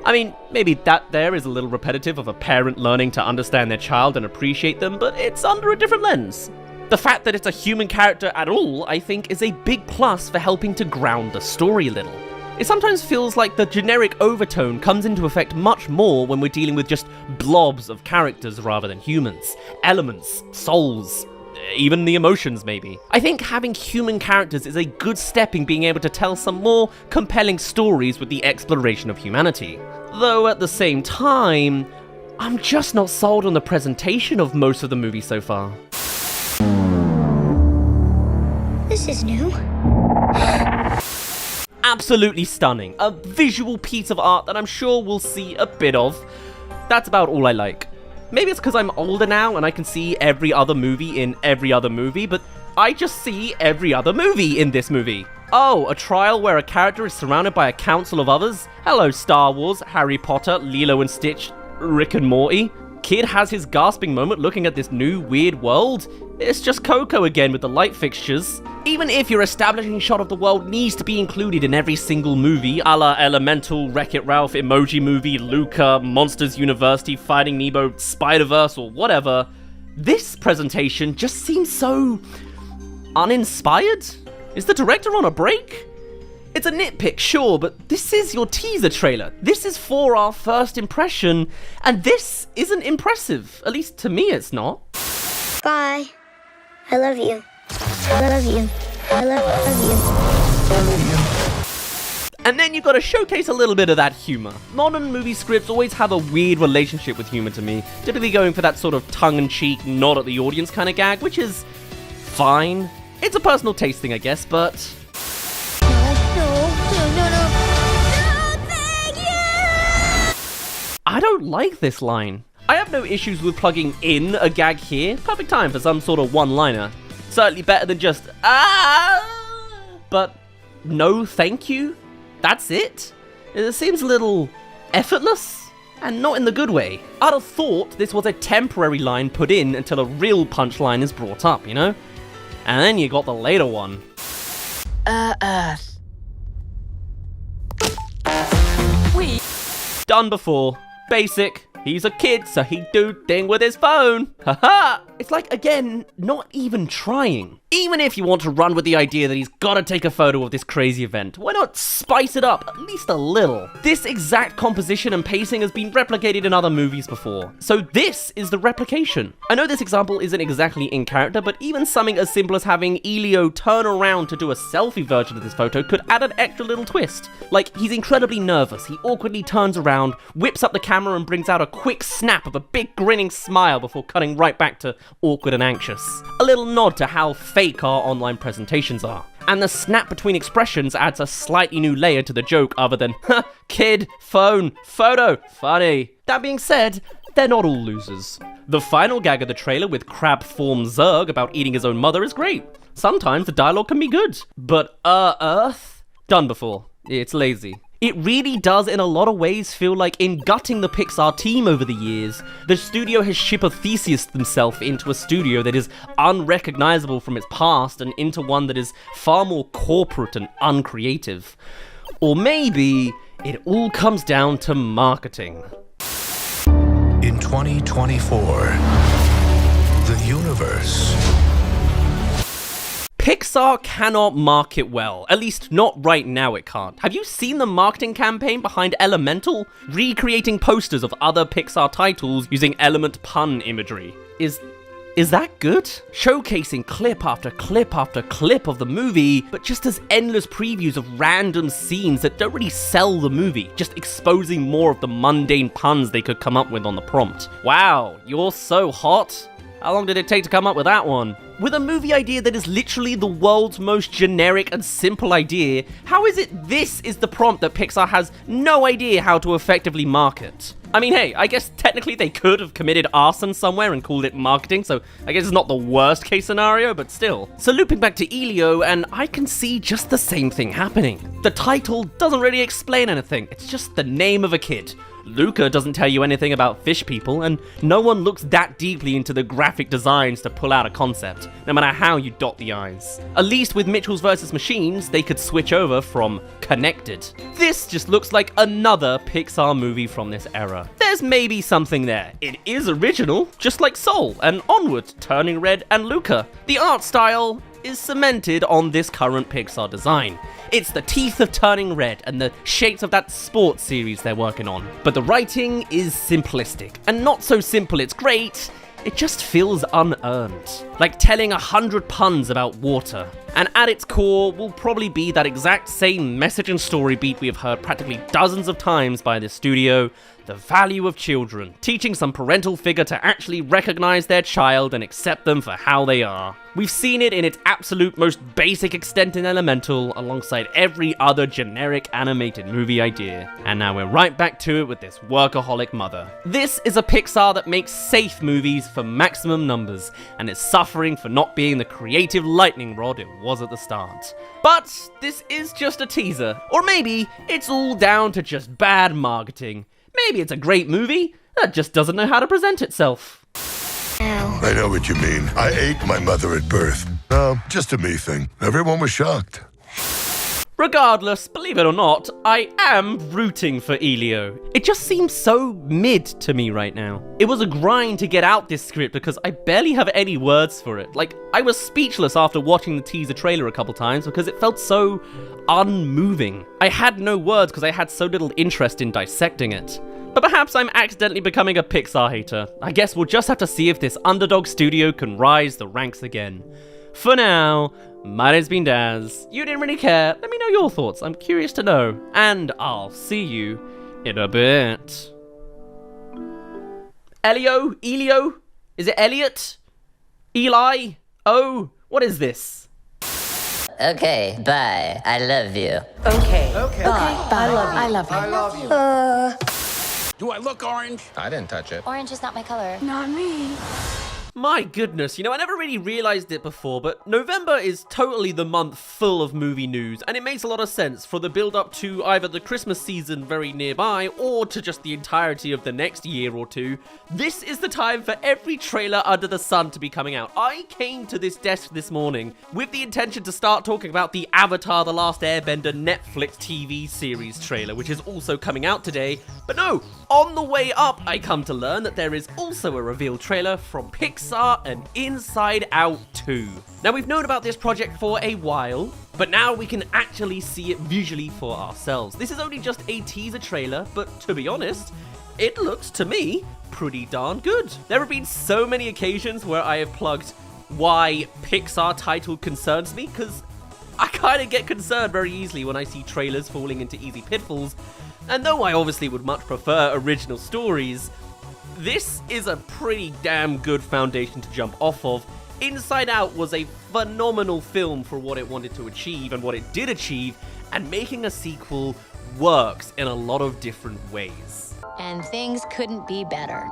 I mean, maybe that there is a little repetitive of a parent learning to understand their child and appreciate them, but it's under a different lens. The fact that it's a human character at all, I think, is a big plus for helping to ground the story a little. It sometimes feels like the generic overtone comes into effect much more when we're dealing with just blobs of characters rather than humans, elements, souls, even the emotions maybe. I think having human characters is a good step in being able to tell some more compelling stories with the exploration of humanity. Though at the same time, I'm just not sold on the presentation of most of the movie so far. This is new. Absolutely stunning. A visual piece of art that I'm sure we'll see a bit of. That's about all I like. Maybe it's because I'm older now and I can see every other movie in every other movie, but I just see every other movie in this movie. Oh, a trial where a character is surrounded by a council of others? Hello, Star Wars, Harry Potter, Lilo and Stitch, Rick and Morty. Kid has his gasping moment looking at this new weird world. It's just Coco again with the light fixtures. Even if your establishing shot of the world needs to be included in every single movie, a la Elemental, Wreck-It Ralph, Emoji Movie, Luca, Monsters University, Finding Nemo, Spider-Verse, or whatever, this presentation just seems so uninspired? Is the director on a break? It's a nitpick, sure, but this is your teaser trailer. This is for our first impression, and this isn't impressive. At least to me, it's not. Bye. I love you. I love you. I love you. And then you've got to showcase a little bit of that humor. Modern movie scripts always have a weird relationship with humor to me, typically going for that sort of tongue-in-cheek, nod at the audience kind of gag, which is fine. It's a personal taste thing, I guess, but I don't like this line. I have no issues with plugging in a gag here. Perfect time for some sort of one-liner. Certainly better than just, but no thank you? That's it? It seems a little effortless, and not in the good way. I'd have thought this was a temporary line put in until a real punchline is brought up, you know? And then you got the later one. Earth. Done before. Basic, he's a kid, so he do thing with his phone. Haha! It's like, again, not even trying. Even if you want to run with the idea that he's gotta take a photo of this crazy event, why not spice it up at least a little? This exact composition and pacing has been replicated in other movies before, so this is the replication. I know this example isn't exactly in character, but even something as simple as having Elio turn around to do a selfie version of this photo could add an extra little twist. Like, he's incredibly nervous, he awkwardly turns around, whips up the camera and brings out a quick snap of a big grinning smile before cutting right back to awkward and anxious. A little nod to how fake our online presentations are. And the snap between expressions adds a slightly new layer to the joke other than, kid, phone, photo, funny. That being said, they're not all losers. The final gag of the trailer with crab-formed Zurg about eating his own mother is great. Sometimes the dialogue can be good. But, Earth? Done before. It's lazy. It really does in a lot of ways feel like in gutting the Pixar team over the years, the studio has Theseus themselves into a studio that is unrecognizable from its past and into one that is far more corporate and uncreative. Or maybe it all comes down to marketing. In 2024, the universe. Pixar cannot market well, at least not right now it can't. Have you seen the marketing campaign behind Elemental? Recreating posters of other Pixar titles using element pun imagery. Is that good? Showcasing clip after clip after clip of the movie, but just as endless previews of random scenes that don't really sell the movie, just exposing more of the mundane puns they could come up with on the prompt. Wow, you're so hot? How long did it take to come up with that one? With a movie idea that is literally the world's most generic and simple idea, how is it this is the prompt that Pixar has no idea how to effectively market? I mean, hey, I guess technically they could have committed arson somewhere and called it marketing, so I guess it's not the worst case scenario, but still. So looping back to Elio, and I can see just the same thing happening. The title doesn't really explain anything, it's just the name of a kid. Luca doesn't tell you anything about fish people, and no one looks that deeply into the graphic designs to pull out a concept, no matter how you dot the I's. At least with Mitchell's vs. Machines, they could switch over from connected. This just looks like another Pixar movie from this era. There's maybe something there. It is original, just like Soul, and Onward, Turning Red, and Luca. The art style is cemented on this current Pixar design. It's the teeth of Turning Red and the shapes of that sports series they're working on. But the writing is simplistic, and not so simple it's great, it just feels unearned. Like telling 100 puns about water. And at its core will probably be that exact same message and story beat we have heard practically dozens of times by the studio, the value of children, teaching some parental figure to actually recognize their child and accept them for how they are. We've seen it in its absolute most basic extent in Elemental, alongside every other generic animated movie idea. And now we're right back to it with this workaholic mother. This is a Pixar that makes safe movies for maximum numbers, and is suffering for not being the creative lightning rod it was at the start. But this is just a teaser, or maybe it's all down to just bad marketing. Maybe it's a great movie that just doesn't know how to present itself. I know what you mean. I ate my mother at birth. Just a me thing. Everyone was shocked. Regardless, believe it or not, I am rooting for Elio. It just seems so mid to me right now. It was a grind to get out this script because I barely have any words for it. Like, I was speechless after watching the teaser trailer a couple times because it felt so unmoving. I had no words because I had so little interest in dissecting it. But perhaps I'm accidentally becoming a Pixar hater. I guess we'll just have to see if this underdog studio can rise the ranks again. For now, my name's been Daz. You didn't really care. Let me know your thoughts. I'm curious to know. And I'll see you in a bit. Elio? Elio? Is it Elliot? Eli? Oh, what is this? Okay, bye. I love you. Okay. Bye. I love you. Do I look orange? I didn't touch it. Orange is not my color. Not me. My goodness, you know, I never really realized it before, but November is totally the month full of movie news, and it makes a lot of sense for the build-up to either the Christmas season very nearby, or to just the entirety of the next year or two. This is the time for every trailer under the sun to be coming out. I came to this desk this morning with the intention to start talking about the Avatar: The Last Airbender Netflix TV series trailer, which is also coming out today, but no, on the way up, I come to learn that there is also a reveal trailer from Pixar and Inside Out 2. Now, we've known about this project for a while, but now we can actually see it visually for ourselves. This is only just a teaser trailer, but to be honest, it looks, to me, pretty darn good. There have been so many occasions where I have plugged why Pixar title concerns me, because I kind of get concerned very easily when I see trailers falling into easy pitfalls, and though I obviously would much prefer original stories, this is a pretty damn good foundation to jump off of. Inside Out was a phenomenal film for what it wanted to achieve and what it did achieve, and making a sequel works in a lot of different ways. And things couldn't be better.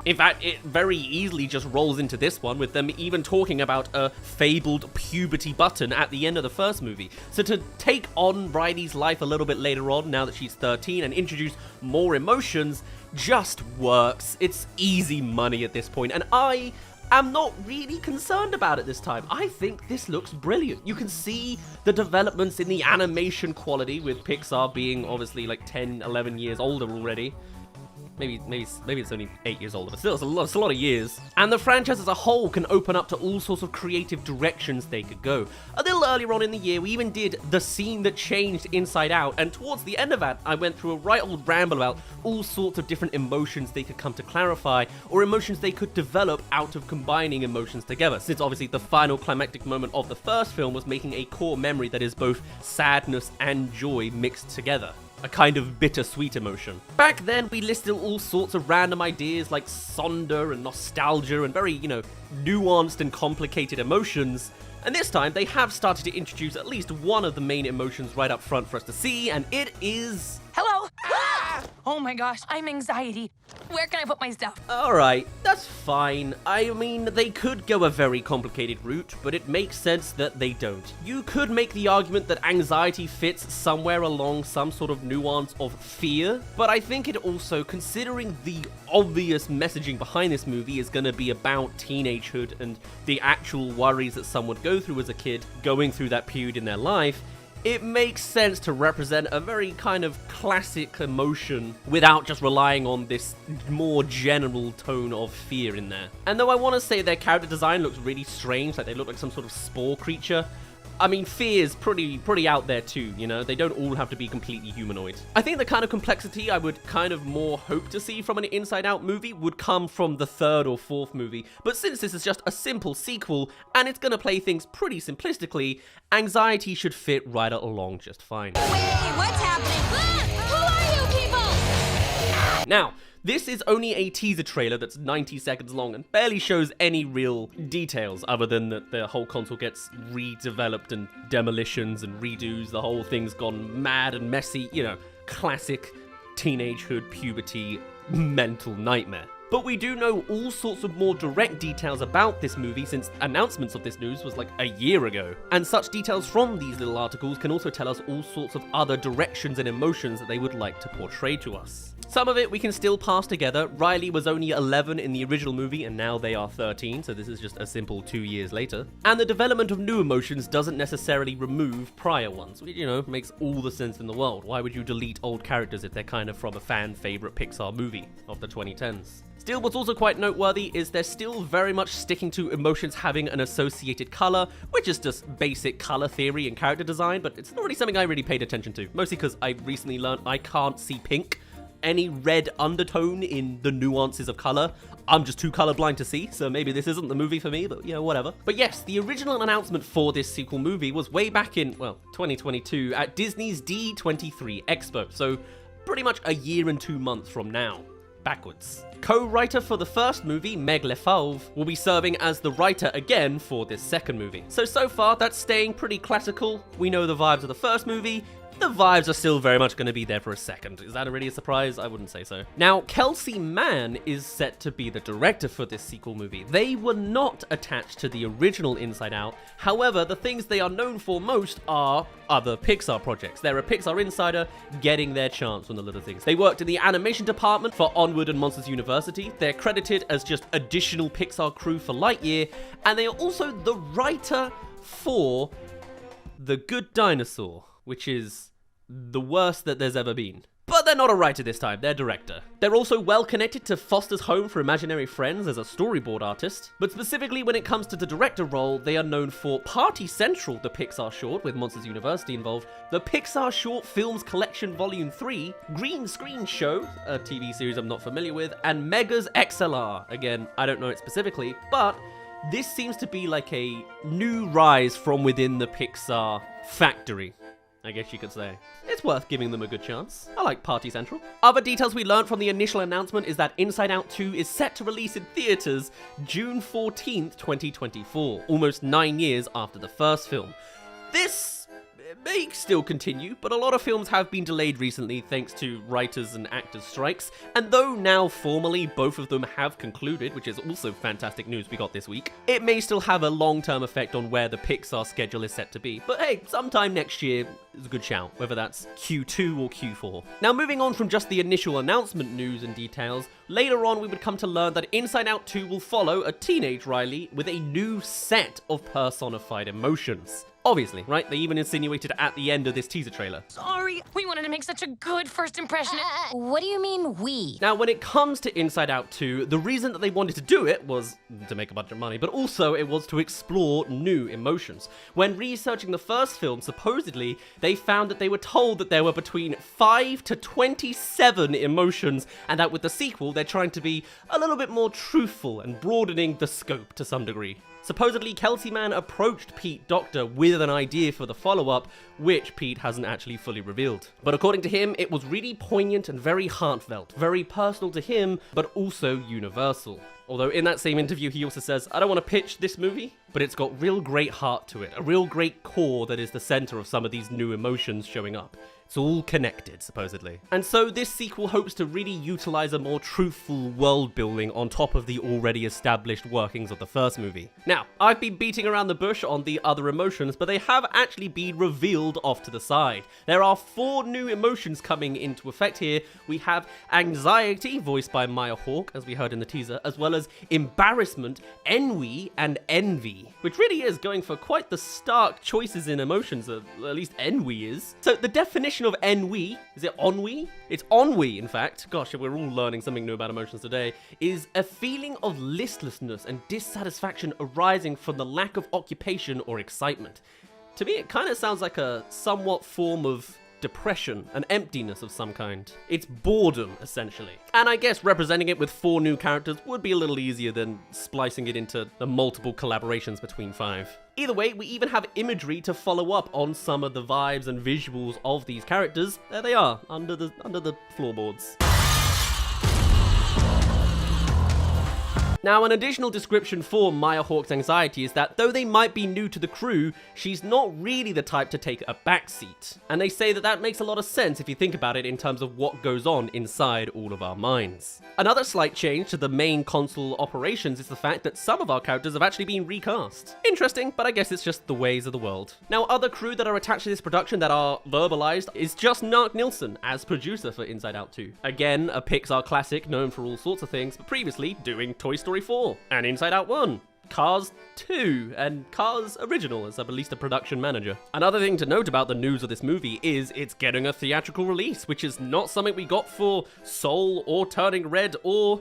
In fact, it very easily just rolls into this one, with them even talking about a fabled puberty button at the end of the first movie. So to take on Riley's life a little bit later on, now that she's 13, and introduce more emotions, just works. It's easy money at this point, and I am not really concerned about it this time. I think this looks brilliant. You can see the developments in the animation quality, with Pixar being obviously like 10, 11 years older already. Maybe it's only 8 years older, but still, it's a lot of years. And the franchise as a whole can open up to all sorts of creative directions they could go. A little earlier on in the year, we even did The Scene That Changed Inside Out, and towards the end of that, I went through a right old ramble about all sorts of different emotions they could come to clarify, or emotions they could develop out of combining emotions together, since obviously the final climactic moment of the first film was making a core memory that is both sadness and joy mixed together. A kind of bittersweet emotion. Back then, we listed all sorts of random ideas like sonder and nostalgia and very, nuanced and complicated emotions. And this time, they have started to introduce at least one of the main emotions right up front for us to see, and it is... Hello! Ah! Oh my gosh, I'm anxiety. Where can I put my stuff? Alright, that's fine. I mean, they could go a very complicated route, but it makes sense that they don't. You could make the argument that anxiety fits somewhere along some sort of nuance of fear, but I think it also, considering the obvious messaging behind this movie is going to be about teenagehood and the actual worries that someone would go through as a kid going through that period in their life, it makes sense to represent a very kind of classic emotion without just relying on this more general tone of fear in there. And though I want to say their character design looks really strange, like they look like some sort of spore creature, I mean, fear is pretty out there too, They don't all have to be completely humanoid. I think the kind of complexity I would kind of more hope to see from an Inside Out movie would come from the third or fourth movie, but since this is just a simple sequel, and it's gonna play things pretty simplistically, anxiety should fit right along just fine. Wait, what's happening? Who are you people? Now, this is only a teaser trailer that's 90 seconds long and barely shows any real details other than that the whole console gets redeveloped and demolitions and redos, the whole thing's gone mad and messy, classic teenagehood, puberty, mental nightmare. But we do know all sorts of more direct details about this movie since announcements of this news was like a year ago. And such details from these little articles can also tell us all sorts of other directions and emotions that they would like to portray to us. Some of it we can still pass together. Riley was only 11 in the original movie and now they are 13, so this is just a simple 2 years later. And the development of new emotions doesn't necessarily remove prior ones, which, makes all the sense in the world. Why would you delete old characters if they're kind of from a fan favorite Pixar movie of the 2010s? Still, what's also quite noteworthy is they're still very much sticking to emotions having an associated color, which is just basic color theory and character design, but it's not really something I really paid attention to, mostly because I recently learned I can't see pink. Any red undertone in the nuances of color, I'm just too colorblind to see, so maybe this isn't the movie for me, but whatever. But yes, the original announcement for this sequel movie was way back in, 2022 at Disney's D23 Expo, so pretty much a year and 2 months from now. Backwards. Co-writer for the first movie, Meg Lefauve, will be serving as the writer again for this second movie. So far, that's staying pretty classical. We know the vibes of the first movie. the vibes are still very much going to be there for a second. Is that really a surprise? I wouldn't say so. Now, Kelsey Mann is set to be the director for this sequel movie. They were not attached to the original Inside Out. However, the things they are known for most are other Pixar projects. They're a Pixar insider getting their chance on the little things. They worked in the animation department for Onward and Monsters University. They're credited as just additional Pixar crew for Lightyear, and they are also the writer for The Good Dinosaur, which is the worst that there's ever been. But they're not a writer this time, they're director. They're also well connected to Foster's Home for Imaginary Friends as a storyboard artist, but specifically when it comes to the director role, they are known for Party Central, the Pixar short with Monsters University involved, the Pixar Short Films Collection Volume 3, Green Screen Show, a TV series I'm not familiar with, and Mega's XLR. Again, I don't know it specifically, but this seems to be like a new rise from within the Pixar factory, I guess you could say. It's worth giving them a good chance. I like Party Central. Other details we learned from the initial announcement is that Inside Out 2 is set to release in theaters June 14th, 2024, almost 9 years after the first film. This may still continue, but a lot of films have been delayed recently thanks to writers and actors strikes, and though now formally both of them have concluded, which is also fantastic news we got this week, it may still have a long-term effect on where the Pixar schedule is set to be. But hey, sometime next year is a good shout, whether that's Q2 or Q4. Now moving on from just the initial announcement news and details, later on we would come to learn that Inside Out 2 will follow a teenage Riley with a new set of personified emotions. Obviously, right? They even insinuated at the end of this teaser trailer. Sorry, we wanted to make such a good first impression. What do you mean, we? Now, when it comes to Inside Out 2, the reason that they wanted to do it was to make a bunch of money, but also it was to explore new emotions. When researching the first film, supposedly, they found that they were told that there were between 5 to 27 emotions, and that with the sequel, they're trying to be a little bit more truthful and broadening the scope to some degree. Supposedly, Kelsey Mann approached Pete Docter with an idea for the follow-up, which Pete hasn't actually fully revealed. But according to him, it was really poignant and very heartfelt, very personal to him, but also universal. Although in that same interview, he also says, I don't want to pitch this movie, but it's got real great heart to it, a real great core that is the center of some of these new emotions showing up. It's all connected, supposedly. And so this sequel hopes to really utilize a more truthful world building on top of the already established workings of the first movie. Now, I've been beating around the bush on the other emotions, but they have actually been revealed off to the side. There are 4 new emotions coming into effect here. We have anxiety, voiced by Maya Hawke, as we heard in the teaser, as well as embarrassment, ennui, and envy, which really is going for quite the stark choices in emotions, at least ennui is. So the definition of ennui, is it ennui? It's ennui, in fact. Gosh, we're all learning something new about emotions today. Is a feeling of listlessness and dissatisfaction arising from the lack of occupation or excitement. To me, it kind of sounds like a somewhat form of depression, an emptiness of some kind. It's boredom, essentially. And I guess representing it with 4 new characters would be a little easier than splicing it into the multiple collaborations between 5. Either way, we even have imagery to follow up on some of the vibes and visuals of these characters. There they are, under the floorboards. Now, an additional description for Maya Hawke's anxiety is that though they might be new to the crew, she's not really the type to take a backseat. And they say that that makes a lot of sense if you think about it in terms of what goes on inside all of our minds. Another slight change to the main console operations is the fact that some of our characters have actually been recast. Interesting, but I guess it's just the ways of the world. Now, other crew that are attached to this production that are verbalized is just Nark Nilsson as producer for Inside Out 2. Again, a Pixar classic known for all sorts of things, but previously doing Toy Story 4 and Inside Out 1, Cars 2, and Cars Original as at least a production manager. Another thing to note about the news of this movie is it's getting a theatrical release, which is not something we got for Soul or Turning Red or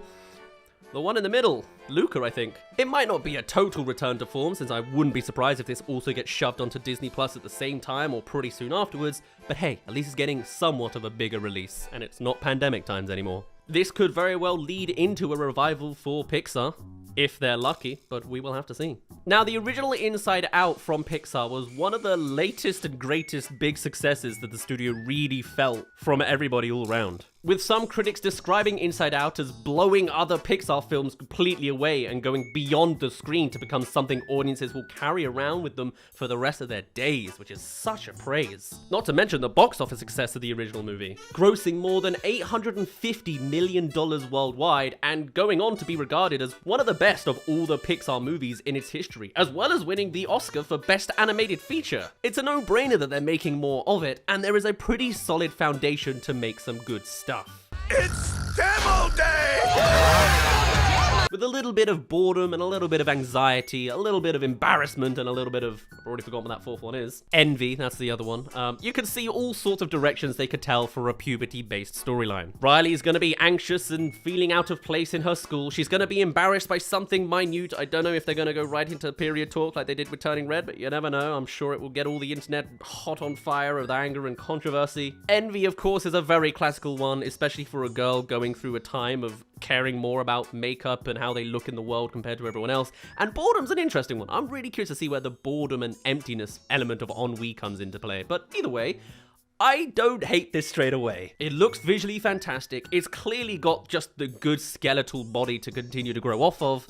the one in the middle, Luca, I think. It might not be a total return to form, since I wouldn't be surprised if this also gets shoved onto Disney Plus at the same time or pretty soon afterwards, but hey, at least it's getting somewhat of a bigger release, and it's not pandemic times anymore. This could very well lead into a revival for Pixar, if they're lucky, but we will have to see. Now, the original Inside Out from Pixar was one of the latest and greatest big successes that the studio really felt from everybody all around. with some critics describing Inside Out as blowing other Pixar films completely away and going beyond the screen to become something audiences will carry around with them for the rest of their days, which is such a praise. Not to mention the box office success of the original movie, grossing more than $850 million worldwide and going on to be regarded as one of the best of all the Pixar movies in its history, as well as winning the Oscar for Best Animated Feature. It's a no-brainer that they're making more of it, and there is a pretty solid foundation to make some good stuff. It's demo day! With a little bit of boredom and a little bit of anxiety, a little bit of embarrassment, and a little bit of, I've already forgotten what that fourth one is. Envy, that's the other one. You can see all sorts of directions they could tell for a puberty-based storyline. Riley's gonna be anxious and feeling out of place in her school. She's gonna be embarrassed by something minute. I don't know if they're gonna go right into period talk like they did with Turning Red, but you never know. I'm sure it will get all the internet hot on fire with anger and controversy. Envy, of course, is a very classical one, especially for a girl going through a time of caring more about makeup and how they look in the world compared to everyone else. And boredom's an interesting one. I'm really curious to see where the boredom and emptiness element of ennui comes into play. But either way, I don't hate this straight away. It looks visually fantastic. It's clearly got just the good skeletal body to continue to grow off of,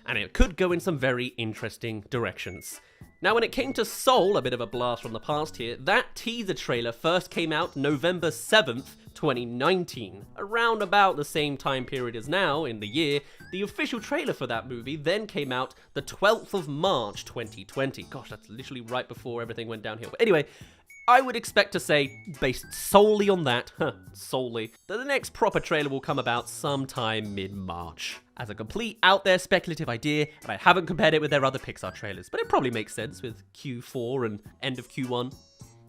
and it could go in some very interesting directions. Now, when it came to Soul, a bit of a blast from the past here, that teaser trailer first came out November 7th, 2019. Around about the same time period as now in the year, the official trailer for that movie then came out the 12th of March, 2020. Gosh, that's literally right before everything went downhill. But anyway, I would expect to say, based solely on that, solely, that the next proper trailer will come about sometime mid-March. As a complete out there speculative idea, and I haven't compared it with their other Pixar trailers, but it probably makes sense with Q4 and end of Q1,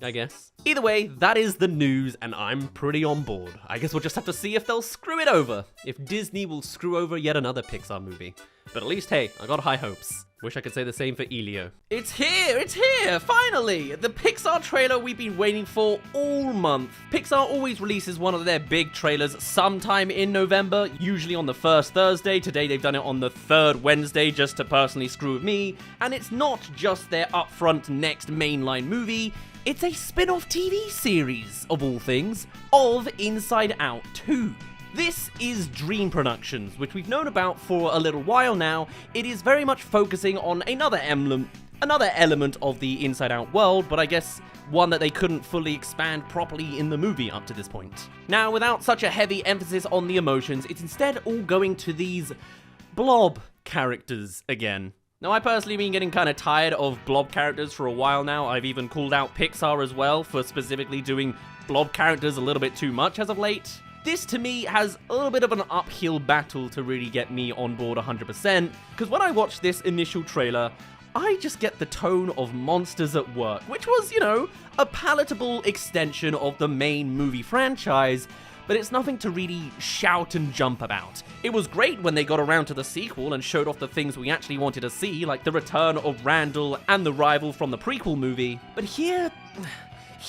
I guess. Either way, that is the news, and I'm pretty on board. I guess we'll just have to see if they'll screw it over, if Disney will screw over yet another Pixar movie. But at least, hey, I got high hopes. Wish I could say the same for Elio. It's here, finally! The Pixar trailer we've been waiting for all month. Pixar always releases one of their big trailers sometime in November, usually on the first Thursday. Today they've done it on the third Wednesday just to personally screw with me. And it's not just their upfront next mainline movie, it's a spin-off TV series, of all things, of Inside Out 2. This is Dream Productions, which we've known about for a little while now. It is very much focusing on another element of the Inside Out world, but I guess one that they couldn't fully expand properly in the movie up to this point. Now, without such a heavy emphasis on the emotions, it's instead all going to these blob characters again. Now, I personally been getting kind of tired of blob characters for a while now. I've even called out Pixar as well for specifically doing blob characters a little bit too much as of late. This, to me, has a little bit of an uphill battle to really get me on board 100%, because when I watched this initial trailer, I just get the tone of Monsters at Work, which was, you know, a palatable extension of the main movie franchise, but it's nothing to really shout and jump about. It was great when they got around to the sequel and showed off the things we actually wanted to see, like the return of Randall and the rival from the prequel movie, but here,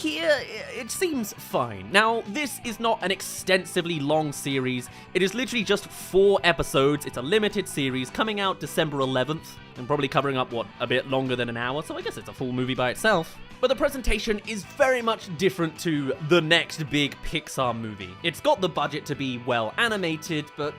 it seems fine. Now, this is not an extensively long series. It is literally just 4 episodes. It's a limited series coming out December 11th and probably covering up, a bit longer than an hour, so I guess it's a full movie by itself. But the presentation is very much different to the next big Pixar movie. It's got the budget to be well animated, but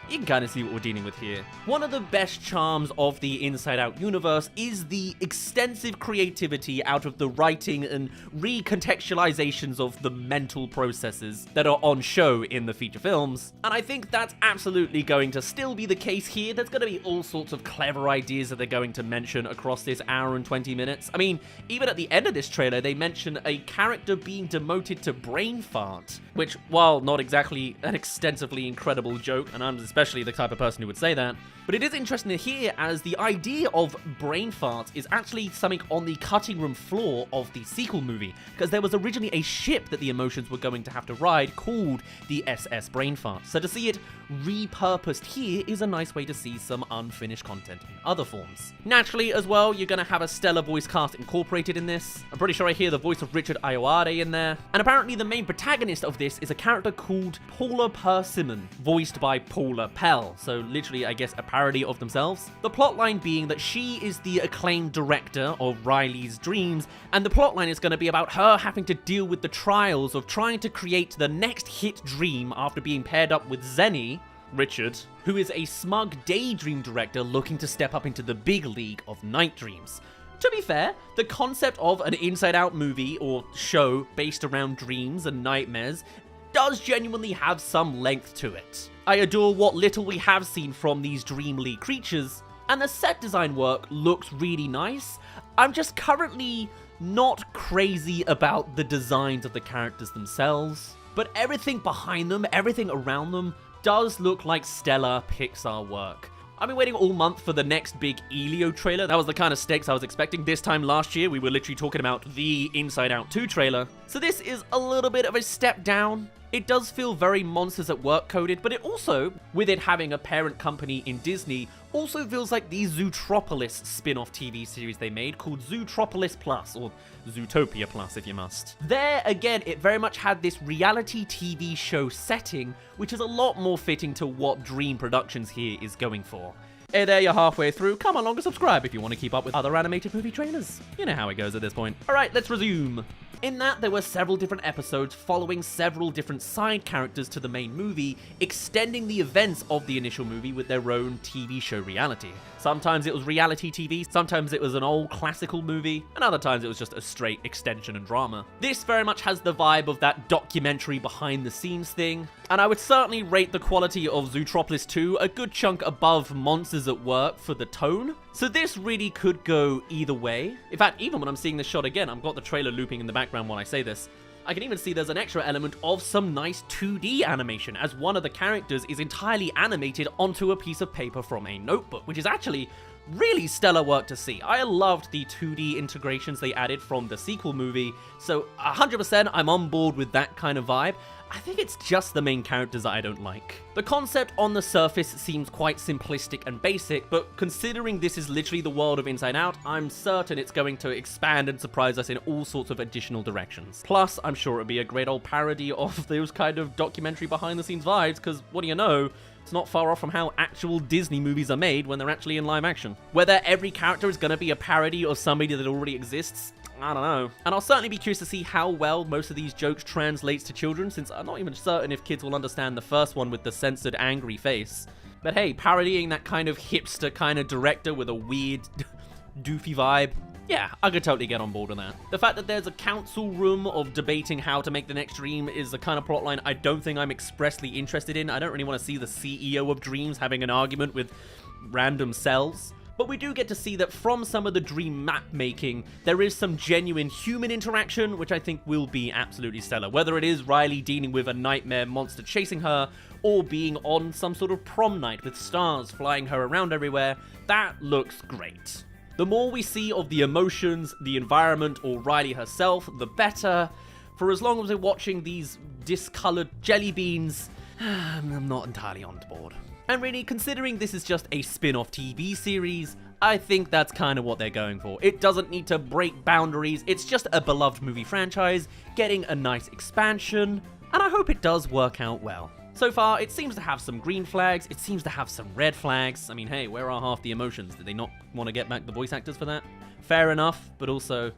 you can kind of see what we're dealing with here. One of the best charms of the Inside Out universe is the extensive creativity out of the writing and recontextualizations of the mental processes that are on show in the feature films. And I think that's absolutely going to still be the case here. There's going to be all sorts of clever ideas that they're going to mention across this hour and 20 minutes. I mean, even at the end of this trailer, they mention a character being demoted to brain fart, which, while not exactly an extensively incredible joke, and I'm especially the type of person who would say that, but it is interesting to hear as the idea of brain fart is actually something on the cutting room floor of the sequel movie, because there was originally a ship that the emotions were going to have to ride called the SS Brainfart. So to see it repurposed here is a nice way to see some unfinished content in other forms. Naturally, as well, you're going to have a stellar voice cast incorporated in this. I'm pretty sure I hear the voice of Richard Ayoade in there. And apparently the main protagonist of this is a character called Paula Persimmon, voiced by Paula a Pell, so literally I guess a parody of themselves. The plotline being that she is the acclaimed director of Riley's dreams, and the plotline is going to be about her having to deal with the trials of trying to create the next hit dream after being paired up with Zenny, Richard, who is a smug daydream director looking to step up into the big league of night dreams. To be fair, the concept of an Inside Out movie or show based around dreams and nightmares does genuinely have some length to it. I adore what little we have seen from these dreamly creatures, and the set design work looks really nice. I'm just currently not crazy about the designs of the characters themselves, but everything behind them, everything around them, does look like stellar Pixar work. I've been waiting all month for the next big Elio trailer. That was the kind of stakes I was expecting. This time last year, we were literally talking about the Inside Out 2 trailer. So this is a little bit of a step down. It does feel very Monsters at Work coded, but it also, with it having a parent company in Disney, also feels like the Zootropolis spin-off TV series they made called Zootropolis Plus, or Zootopia Plus if you must. There, again, it very much had this reality TV show setting, which is a lot more fitting to what Dream Productions here is going for. Hey there, you're halfway through. Come along and subscribe if you want to keep up with other animated movie trailers. You know how it goes at this point. Alright, let's resume. In that, there were several different episodes following several different side characters to the main movie, extending the events of the initial movie with their own TV show reality. Sometimes it was reality TV, sometimes it was an old classical movie, and other times it was just a straight extension and drama. This very much has the vibe of that documentary behind the scenes thing, and I would certainly rate the quality of Zootropolis 2 a good chunk above Monsters at Work for the tone. So this really could go either way. In fact, even when I'm seeing this shot again, I've got the trailer looping in the background while I say this, I can even see there's an extra element of some nice 2D animation, as one of the characters is entirely animated onto a piece of paper from a notebook, which is actually really stellar work to see. I loved the 2D integrations they added from the sequel movie, so 100% I'm on board with that kind of vibe. I think it's just the main characters that I don't like. The concept on the surface seems quite simplistic and basic, but considering this is literally the world of Inside Out, I'm certain it's going to expand and surprise us in all sorts of additional directions. Plus, I'm sure it'll be a great old parody of those kind of documentary behind-the-scenes vibes, because what do you know, it's not far off from how actual Disney movies are made when they're actually in live action. Whether every character is going to be a parody of somebody that already exists, I don't know. And I'll certainly be curious to see how well most of these jokes translates to children, since I'm not even certain if kids will understand the first one with the censored angry face. But hey, parodying that kind of hipster kind of director with a weird, doofy vibe, yeah, I could totally get on board with that. The fact that there's a council room of debating how to make the next dream is the kind of plotline I don't think I'm expressly interested in. I don't really want to see the CEO of Dreams having an argument with random cells. But we do get to see that from some of the dream map making, there is some genuine human interaction, which I think will be absolutely stellar. Whether it is Riley dealing with a nightmare monster chasing her, or being on some sort of prom night with stars flying her around everywhere, that looks great. The more we see of the emotions, the environment, or Riley herself, the better. For as long as we're watching these discolored jelly beans, I'm not entirely on board. And really, considering this is just a spin-off TV series, I think that's kind of what they're going for. It doesn't need to break boundaries, it's just a beloved movie franchise, getting a nice expansion, and I hope it does work out well. So far, it seems to have some green flags, it seems to have some red flags. I mean, hey, where are half the emotions? Did they not want to get back the voice actors for that? Fair enough, but also,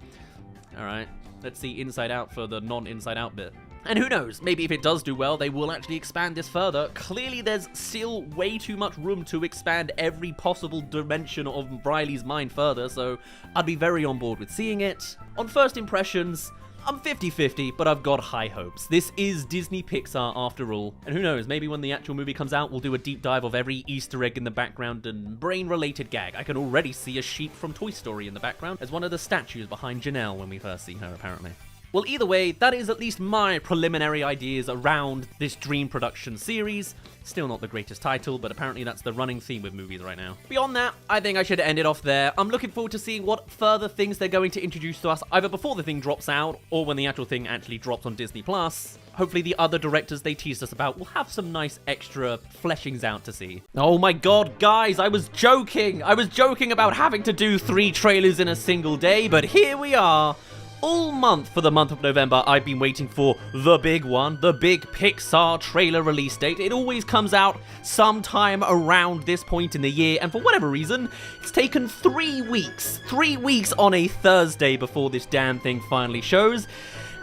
alright, let's see Inside Out for the non-Inside Out bit. And who knows, maybe if it does do well, they will actually expand this further. Clearly, there's still way too much room to expand every possible dimension of Riley's mind further, so I'd be very on board with seeing it. On first impressions, I'm 50-50, but I've got high hopes. This is Disney Pixar after all, and who knows, maybe when the actual movie comes out, we'll do a deep dive of every Easter egg in the background and brain-related gag. I can already see a sheep from Toy Story in the background as one of the statues behind Janelle when we first see her, apparently. Well, either way, that is at least my preliminary ideas around this Dream Production series. Still not the greatest title, but apparently that's the running theme with movies right now. Beyond that, I think I should end it off there. I'm looking forward to seeing what further things they're going to introduce to us, either before the thing drops out, or when the actual thing actually drops on Disney+. Hopefully the other directors they teased us about will have some nice extra fleshings out to see. Oh my god, guys, I was joking! I was joking about having to do 3 trailers in a single day, but here we are. All month for the month of November, I've been waiting for the big one, the big Pixar trailer release date. It always comes out sometime around this point in the year, and for whatever reason, it's taken 3 weeks. 3 weeks on a Thursday before this damn thing finally shows.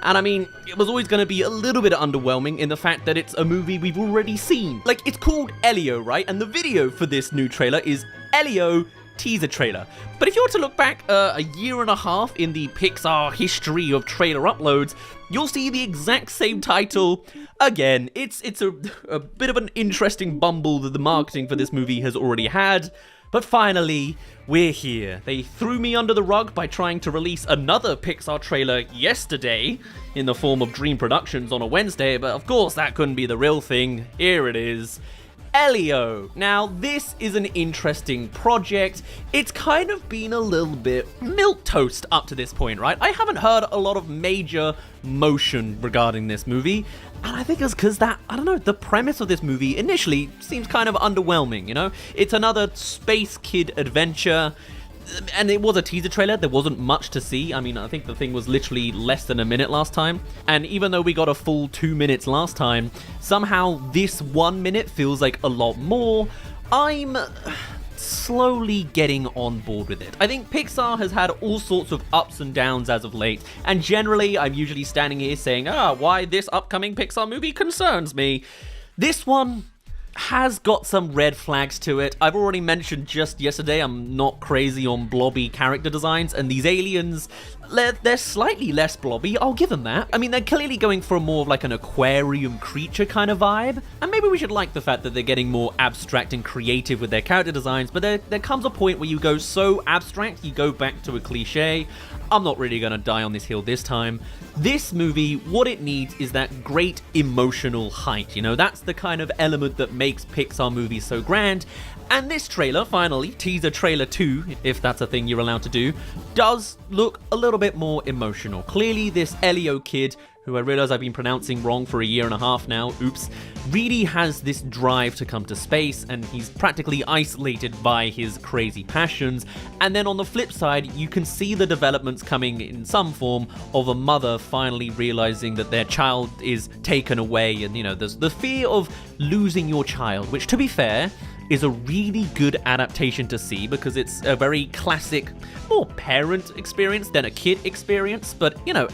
And I mean, it was always going to be a little bit underwhelming in the fact that it's a movie we've already seen. Like, it's called Elio, right? And the video for this new trailer is Elio teaser trailer. But if you were to look back a year and a half in the Pixar history of trailer uploads, you'll see the exact same title again. It's a bit of an interesting bumble that the marketing for this movie has already had. But finally, we're here. They threw me under the rug by trying to release another Pixar trailer yesterday in the form of Dream Productions on a Wednesday, but of course that couldn't be the real thing. Here it is. Elio. Now, this is an interesting project. It's kind of been a little bit milquetoast up to this point, right? I haven't heard a lot of major motion regarding this movie, and I think it's because that, I don't know, the premise of this movie initially seems kind of underwhelming, you know? It's another space kid adventure, and it was a teaser trailer. There wasn't much to see. I mean, I think the thing was literally less than a minute last time. And even though we got a full 2 minutes last time, somehow this 1 minute feels like a lot more. I'm slowly getting on board with it. I think Pixar has had all sorts of ups and downs as of late. And generally, I'm usually standing here saying, why this upcoming Pixar movie concerns me. This one has got some red flags to it. I've already mentioned just yesterday I'm not crazy on blobby character designs, and these aliens, they're slightly less blobby, I'll give them that. I mean, they're clearly going for more of like an aquarium creature kind of vibe, and maybe we should like the fact that they're getting more abstract and creative with their character designs, but there comes a point where you go so abstract, you go back to a cliche. I'm not really gonna die on this hill this time. This movie, what it needs is that great emotional height, you know? That's the kind of element that makes Pixar movies so grand. And this trailer, finally, teaser trailer 2, if that's a thing you're allowed to do, does look a little bit more emotional. Clearly, this Elio kid, who I realize I've been pronouncing wrong for a year and a half now, oops, really has this drive to come to space, and he's practically isolated by his crazy passions. And then on the flip side, you can see the developments coming in some form of a mother finally realizing that their child is taken away, and, you know, there's the fear of losing your child, which, to be fair, is a really good adaptation to see because it's a very classic, more parent experience than a kid experience, but you know,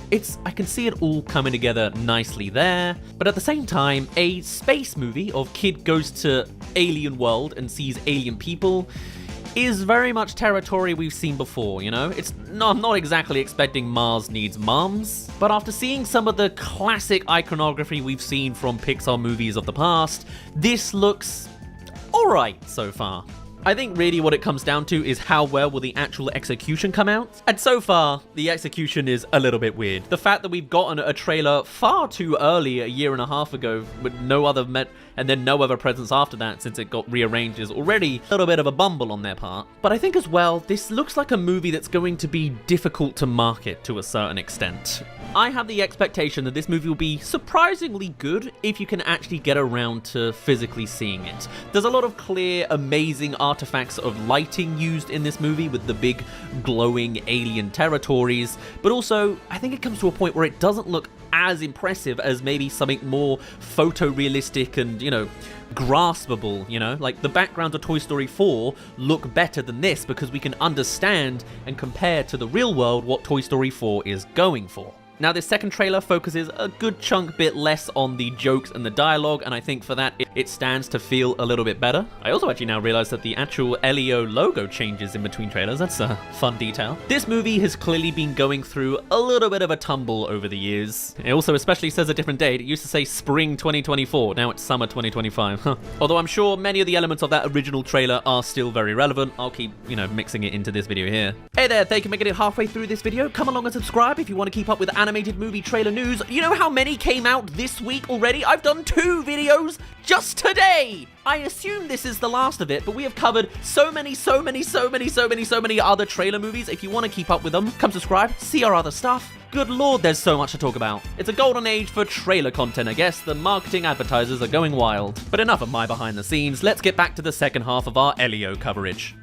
I can see it all coming together nicely there. But at the same time, a space movie of kid goes to alien world and sees alien people is very much territory we've seen before, you know? I'm not exactly expecting Mars Needs Moms, but after seeing some of the classic iconography we've seen from Pixar movies of the past, this looks alright so far. I think really what it comes down to is how well will the actual execution come out. And so far, the execution is a little bit weird. The fact that we've gotten a trailer far too early, a year and a half ago, with no other and then no other presence after that since it got rearranged is already a little bit of a bumble on their part. But I think as well, this looks like a movie that's going to be difficult to market to a certain extent. I have the expectation that this movie will be surprisingly good if you can actually get around to physically seeing it. There's a lot of clear, amazing artifacts of lighting used in this movie with the big glowing alien territories, but also I think it comes to a point where it doesn't look as impressive as maybe something more photorealistic and, you know, graspable, you know? Like the backgrounds of Toy Story 4 look better than this because we can understand and compare to the real world what Toy Story 4 is going for. Now, this second trailer focuses a good chunk bit less on the jokes and the dialogue, and I think for that, it stands to feel a little bit better. I also actually now realize that the actual Elio logo changes in between trailers. That's a fun detail. This movie has clearly been going through a little bit of a tumble over the years. It also especially says a different date. It used to say spring 2024. Now it's summer 2025. Although I'm sure many of the elements of that original trailer are still very relevant. I'll keep, you know, mixing it into this video here. Hey there, thank you for making it halfway through this video. Come along and subscribe if you want to keep up with animated movie trailer news. You know how many came out this week already? I've done 2 videos just today! I assume this is the last of it, but we have covered so many other trailer movies. If you want to keep up with them, come subscribe, see our other stuff. Good lord, there's so much to talk about. It's a golden age for trailer content, I guess. The marketing advertisers are going wild. But enough of my behind the scenes, let's get back to the second half of our Elio coverage.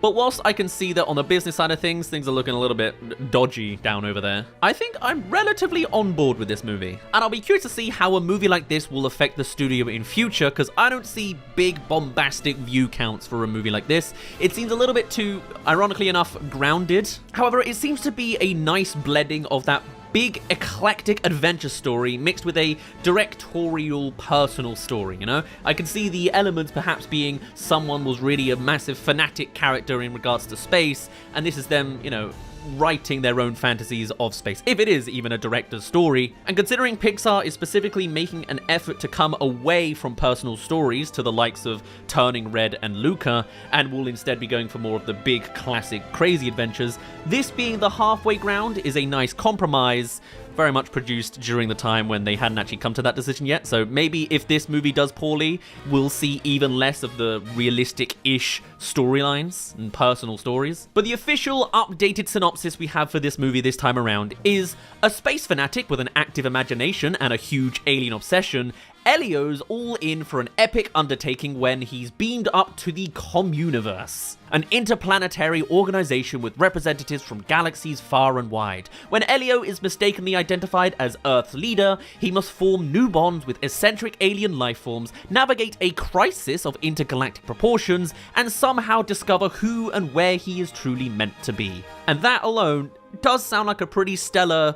But whilst I can see that on the business side of things are looking a little bit dodgy down over there, I think I'm relatively on board with this movie. And I'll be curious to see how a movie like this will affect the studio in future, because I don't see big bombastic view counts for a movie like this. It seems a little bit too, ironically enough, grounded. However, it seems to be a nice blending of that big eclectic adventure story mixed with a directorial personal story, you know? I can see the elements perhaps being someone was really a massive fanatic character in regards to space, and this is them, you know, writing their own fantasies of space, if it is even a director's story. And considering Pixar is specifically making an effort to come away from personal stories to the likes of Turning Red and Luca, and will instead be going for more of the big classic crazy adventures, this being the halfway ground is a nice compromise, very much produced during the time when they hadn't actually come to that decision yet. So maybe if this movie does poorly, we'll see even less of the realistic-ish storylines and personal stories. But the official updated synopsis we have for this movie this time around is a space fanatic with an active imagination and a huge alien obsession. Elio's all in for an epic undertaking when he's beamed up to the Communiverse, an interplanetary organization with representatives from galaxies far and wide. When Elio is mistakenly identified as Earth's leader, he must form new bonds with eccentric alien life forms, navigate a crisis of intergalactic proportions, and somehow discover who and where he is truly meant to be. And that alone does sound like a pretty stellar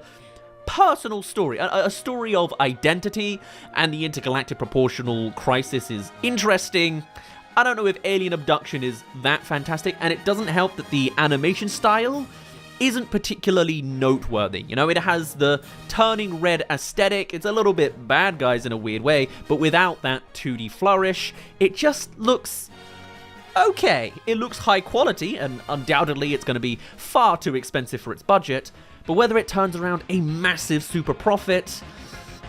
personal story, a story of identity, and the intergalactic proportional crisis is interesting. I don't know if alien abduction is that fantastic, and it doesn't help that the animation style isn't particularly noteworthy. You know, it has the Turning Red aesthetic, it's a little bit Bad Guys in a weird way, but without that 2D flourish. It just looks okay. It looks high quality, and undoubtedly it's going to be far too expensive for its budget. But whether it turns around a massive super profit,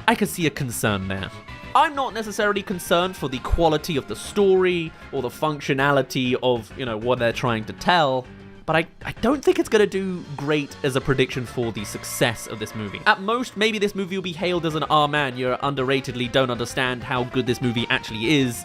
I could see a concern there. I'm not necessarily concerned for the quality of the story or the functionality of, you know, what they're trying to tell, but I don't think it's going to do great as a prediction for the success of this movie. At most, maybe this movie will be hailed as an "ah man, you underratedly don't understand how good this movie actually is."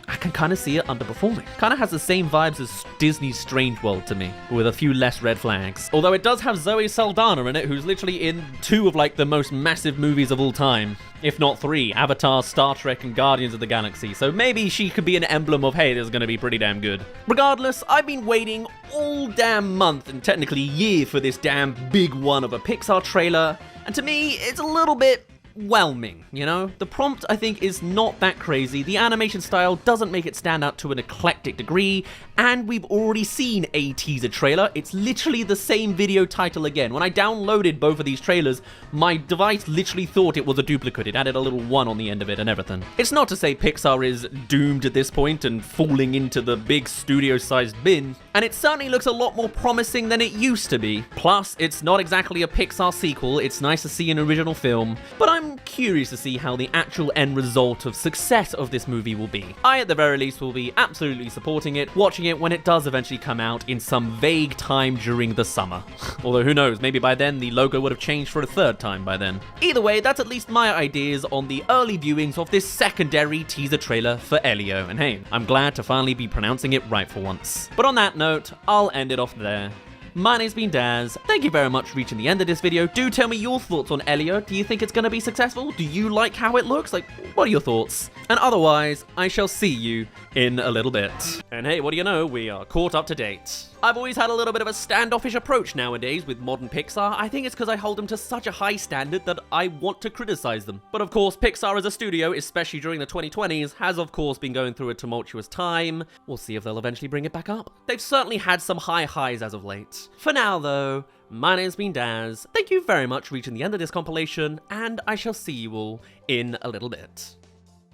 I can kind of see it underperforming. Kind of has the same vibes as Disney's Strange World to me, with a few less red flags. Although it does have Zoe Saldana in it, who's literally in 2 of like the most massive movies of all time, if not 3, Avatar, Star Trek, and Guardians of the Galaxy. So maybe she could be an emblem of, hey, this is going to be pretty damn good. Regardless, I've been waiting all damn month, and technically year, for this damn big one of a Pixar trailer, and to me, it's a little bit whelming, you know? The prompt, I think, is not that crazy. The animation style doesn't make it stand out to an eclectic degree, and we've already seen a teaser trailer. It's literally the same video title again. When I downloaded both of these trailers, my device literally thought it was a duplicate. It added a little 1 on the end of it and everything. It's not to say Pixar is doomed at this point and falling into the big studio-sized bin, and it certainly looks a lot more promising than it used to be. Plus, it's not exactly a Pixar sequel. It's nice to see an original film, but I'm curious to see how the actual end result of success of this movie will be. I, at the very least, will be absolutely supporting it, watching it when it does eventually come out in some vague time during the summer. Although who knows, maybe by then the logo would have changed for a 3rd time by then. Either way, that's at least my ideas on the early viewings of this secondary teaser trailer for Elio. And hey, I'm glad to finally be pronouncing it right for once. But on that note, I'll end it off there. My name's been Daz. Thank you very much for reaching the end of this video. Do tell me your thoughts on Elio. Do you think it's going to be successful? Do you like how it looks? Like, what are your thoughts? And otherwise, I shall see you in a little bit. And hey, what do you know? We are caught up to date. I've always had a little bit of a standoffish approach nowadays with modern Pixar. I think it's because I hold them to such a high standard that I want to criticize them. But of course, Pixar as a studio, especially during the 2020s, has of course been going through a tumultuous time. We'll see if they'll eventually bring it back up. They've certainly had some high highs as of late. For now though, my name's been Daz. Thank you very much for reaching the end of this compilation, and I shall see you all in a little bit.